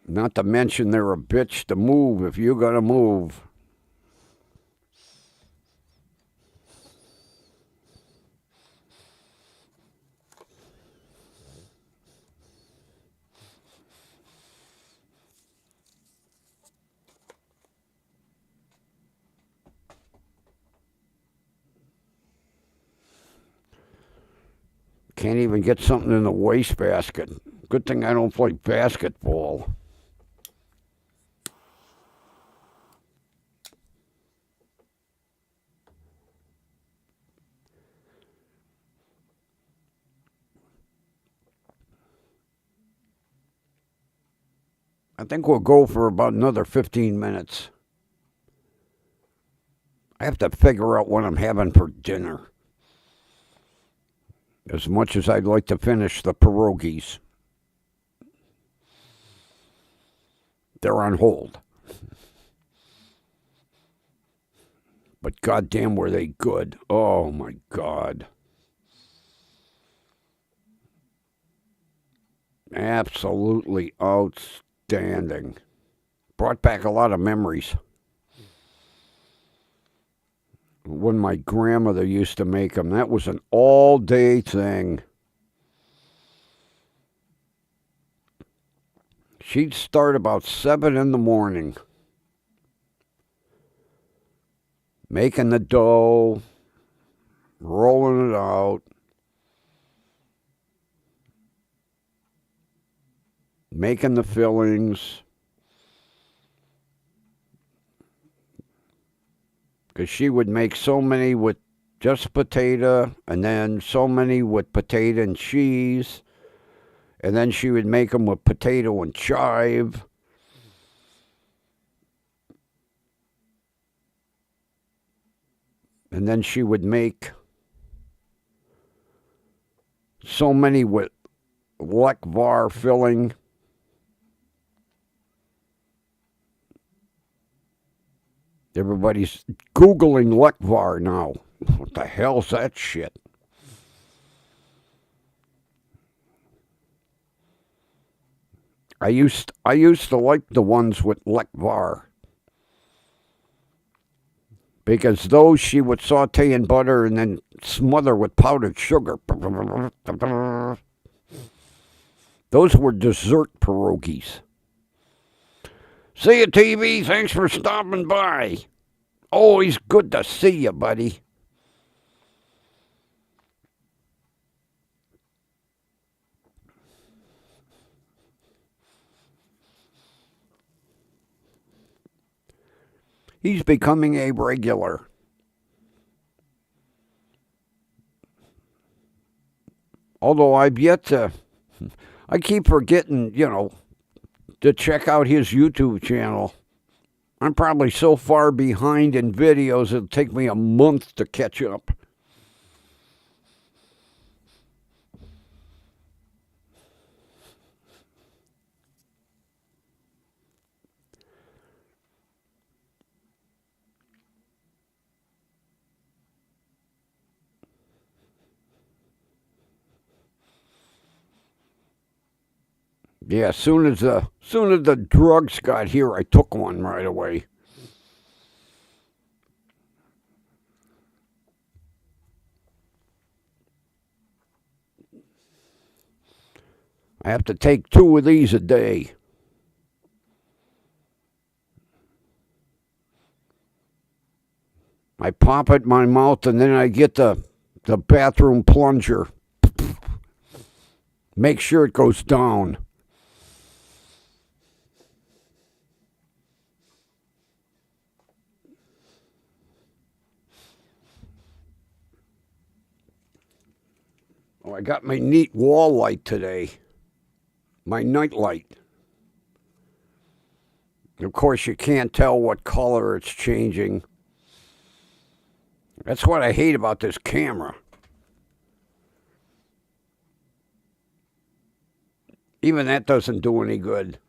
Not to mention they're a bitch to move if you gotta move. Can't even get something in the wastebasket. Good thing I don't play basketball. I think we'll go for about another 15 minutes. I have to figure out what I'm having for dinner. As much as I'd like to finish the pierogies, they're on hold. But goddamn were they good. Oh my God. Absolutely outstanding. Brought back a lot of memories. When my grandmother used to make them, that was an all-day thing. She'd start about 7 in the morning. Making the dough, rolling it out, making the fillings. Because she would make so many with just potato, and then so many with potato and cheese, and then she would make them with potato and chive. And then she would make so many with lekvar filling. Everybody's Googling lekvar now. What the hell's that shit? I used to like the ones with lekvar. Because those she would saute in butter and then smother with powdered sugar. Those were dessert pierogies. See you, TV. Thanks for stopping by. Always good to see you, buddy. He's becoming a regular. Although I've yet to, I keep forgetting, to check out his YouTube channel. I'm probably so far behind in videos, it'll take me a month to catch up. Yeah, as soon as the drugs got here, I took one right away. I have to take 2 of these a day. I pop it in my mouth and then I get the bathroom plunger. Make sure it goes down. Oh, I got my neat wall light today. My night light. Of course, you can't tell what color it's changing. That's what I hate about this camera. Even that doesn't do any good.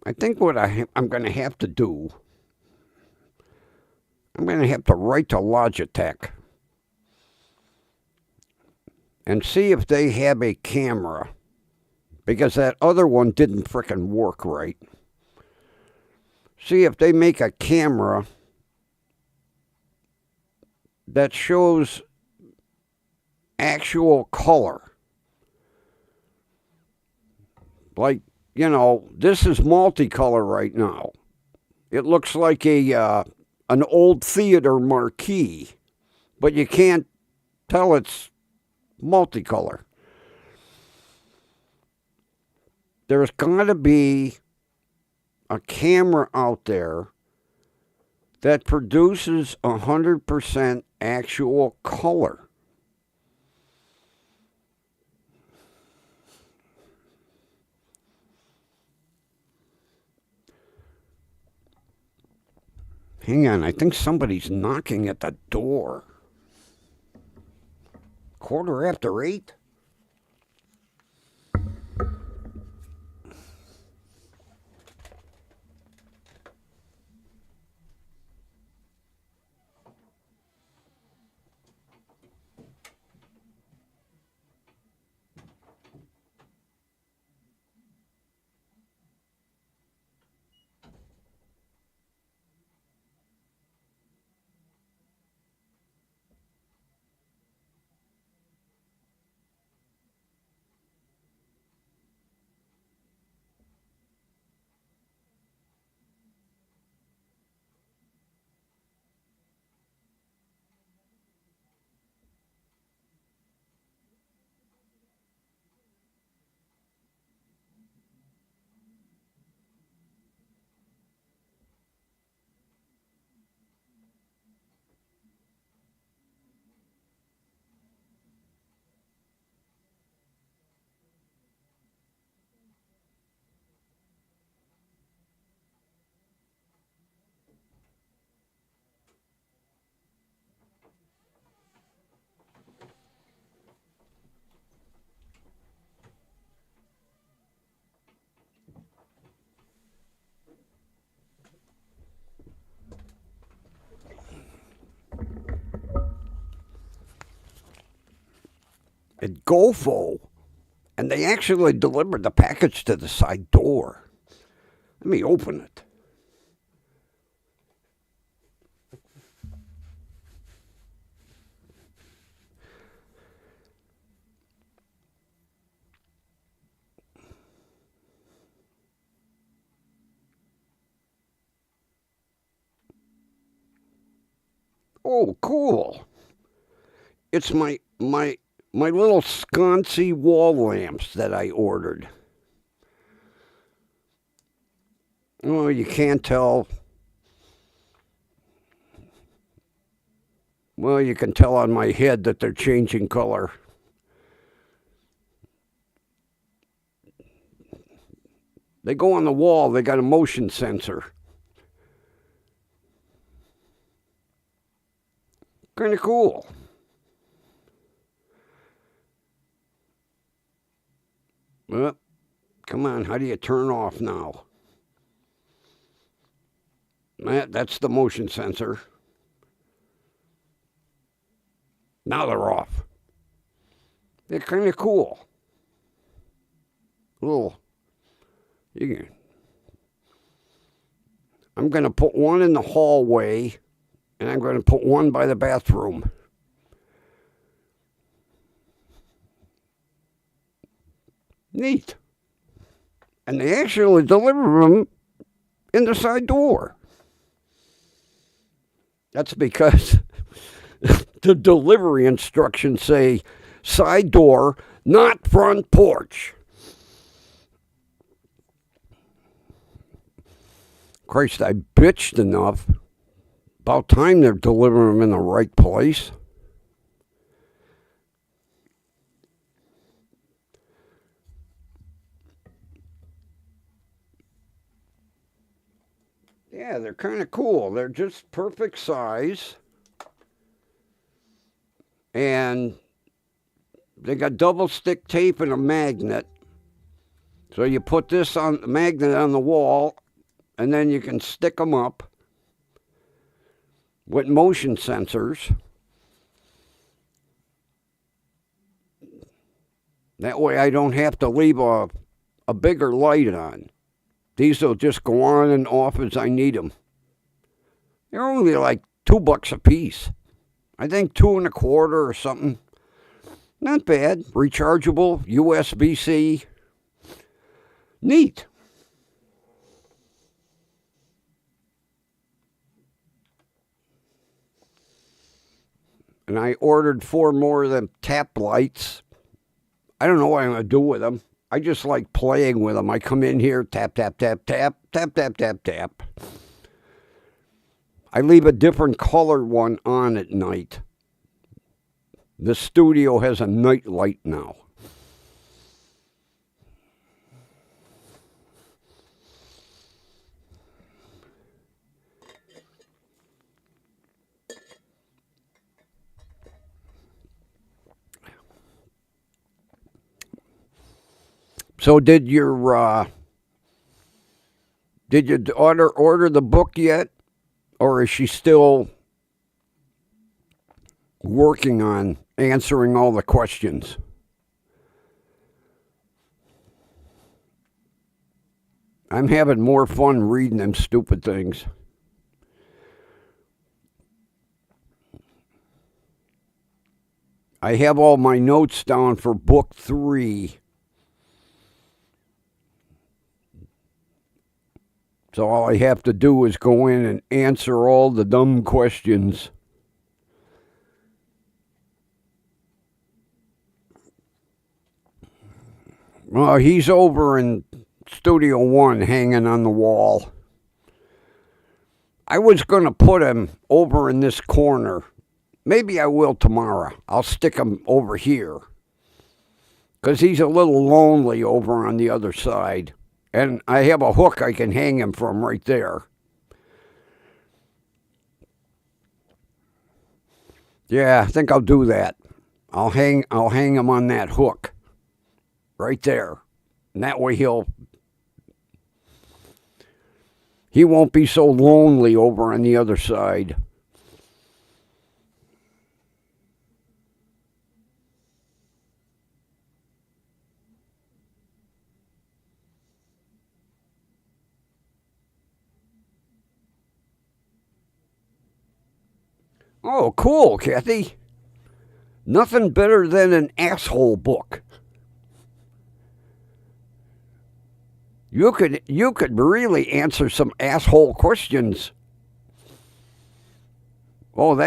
I think what I'm going to have to do, I'm going to have to write to Logitech and see if they have a camera, because that other one didn't frickin' work right. See if they make a camera that shows actual color. Like, this is multicolor right now. It looks like an old theater marquee, but you can't tell it's multicolor. There's got to be a camera out there that produces 100% actual color. Hang on, I think somebody's knocking at the door. 8:15? At Goffe, and they actually delivered the package to the side door. Let me open it. Oh, cool. It's my little sconcy wall lamps that I ordered. Oh, you can't tell. Well, you can tell on my head that they're changing color. They go on the wall. They got a motion sensor. Kind of cool. Well, come on, how do you turn off now? That's the motion sensor. Now they're off. They're kind of cool. I'm going to put one in the hallway, and I'm going to put one by the bathroom. Neat. And they actually deliver them in the side door. That's because the delivery instructions say side door, not front porch. Christ, I bitched enough. About time they're delivering them in the right place. Yeah, they're kind of cool. They're just perfect size. And they got double stick tape and a magnet. So you put this on the magnet on the wall, and then you can stick them up with motion sensors. That way I don't have to leave a bigger light on. These will just go on and off as I need them. They're only like $2 a piece. I think 2.25 or something. Not bad. Rechargeable, USB-C. Neat. And I ordered 4 more of them tap lights. I don't know what I'm going to do with them. I just like playing with them. I come in here, tap, tap, tap, tap, tap, tap, tap, tap. I leave a different color one on at night. The studio has a night light now. So did your daughter order the book yet? Or is she still working on answering all the questions? I'm having more fun reading them stupid things. I have all my notes down for book 3. So all I have to do is go in and answer all the dumb questions. Well, he's over in Studio 1 hanging on the wall. I was going to put him over in this corner. Maybe I will tomorrow. I'll stick him over here. Because he's a little lonely over on the other side. And I have a hook I can hang him from right there. Yeah, I think I'll do that. I'll hang him on that hook. Right there. And that way he won't be so lonely over on the other side. Oh, cool, Kathy. Nothing better than an asshole book. You could really answer some asshole questions. Oh,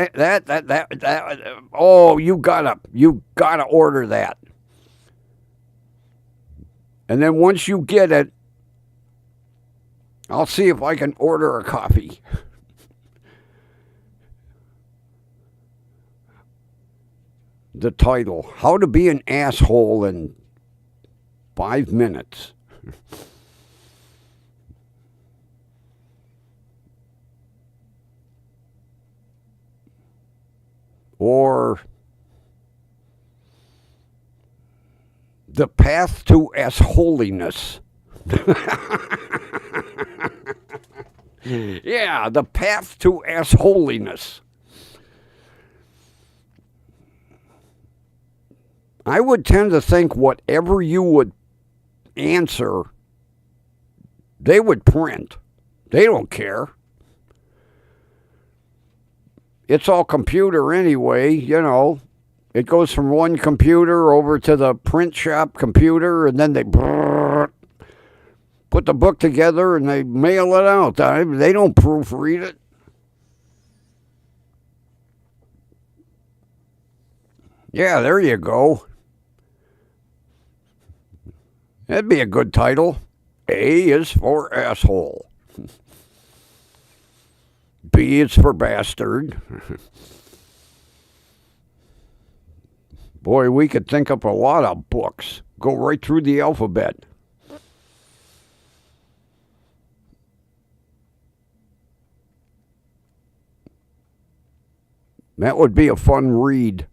oh, you gotta order that. And then once you get it, I'll see if I can order a copy. The title, How to Be an Asshole in 5 Minutes. Or The Path to Assholiness. Yeah, The Path to Assholiness. I would tend to think whatever you would answer, they would print. They don't care. It's all computer anyway, you know. It goes from one computer over to the print shop computer, and then they put the book together and they mail it out. They don't proofread it. Yeah, there you go. That'd be a good title. A is for asshole. B is for bastard. Boy, we could think up a lot of books. Go right through the alphabet. That would be a fun read.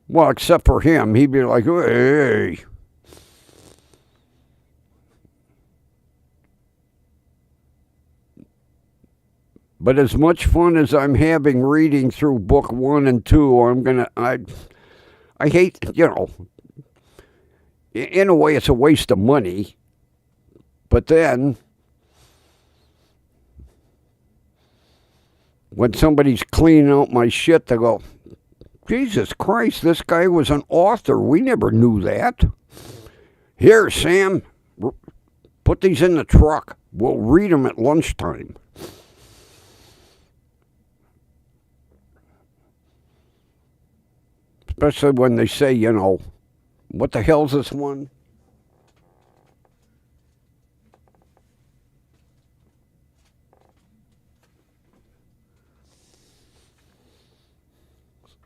Well, except for him. He'd be like, hey. But as much fun as I'm having reading through book 1 and 2, I hate, in a way it's a waste of money. But then, when somebody's cleaning out my shit, they go, Jesus Christ, this guy was an author. We never knew that. Here, Sam, put these in the truck. We'll read them at lunchtime. Especially when they say, what the hell's this one?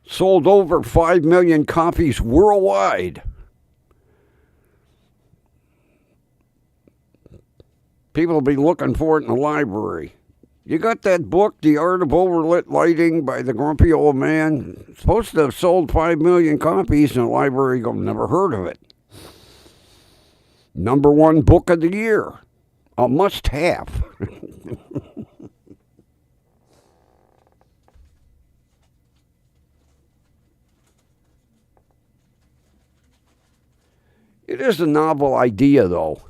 Sold over 5 million copies worldwide. People will be looking for it in the library. You got that book, The Art of Overlit Lighting by the Grumpy Old Man. It's supposed to have sold 5 million copies in the library. You've never heard of it. Number 1 book of the year. A must-have. It is a novel idea, though.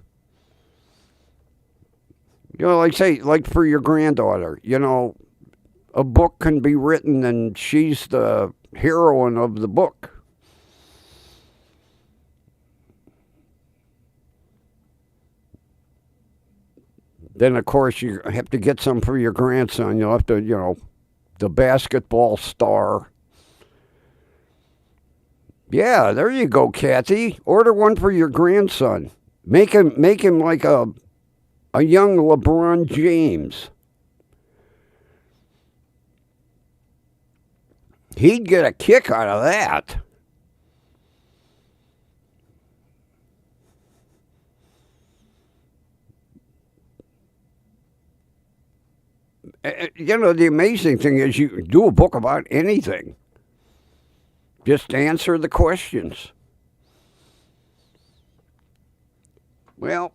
Like for your granddaughter, a book can be written and she's the heroine of the book. Then, of course, you have to get some for your grandson. You'll have to, the basketball star. Yeah, there you go, Kathy. Order one for your grandson. Make him like a young LeBron James. He'd get a kick out of that. The amazing thing is you can do a book about anything. Just answer the questions. Well,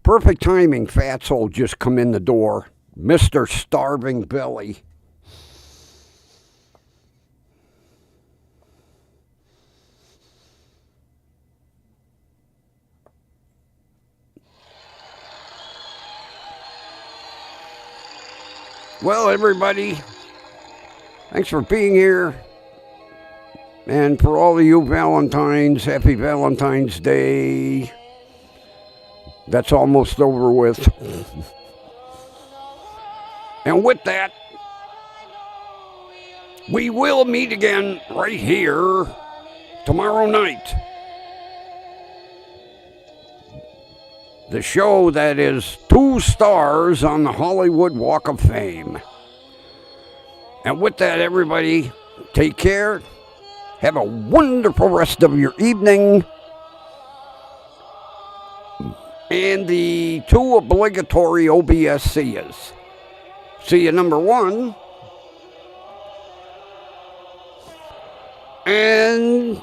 perfect timing, Fatso just come in the door. Mr. Starving Belly. Well, everybody, thanks for being here. And for all of you Valentines, happy Valentine's Day. That's almost over with. And with that, we will meet again right here tomorrow night. The show that is 2 stars on the Hollywood Walk of Fame. And with that, everybody, take care. Have a wonderful rest of your evening. And the 2 obligatory OBSCs. See you, number 1. And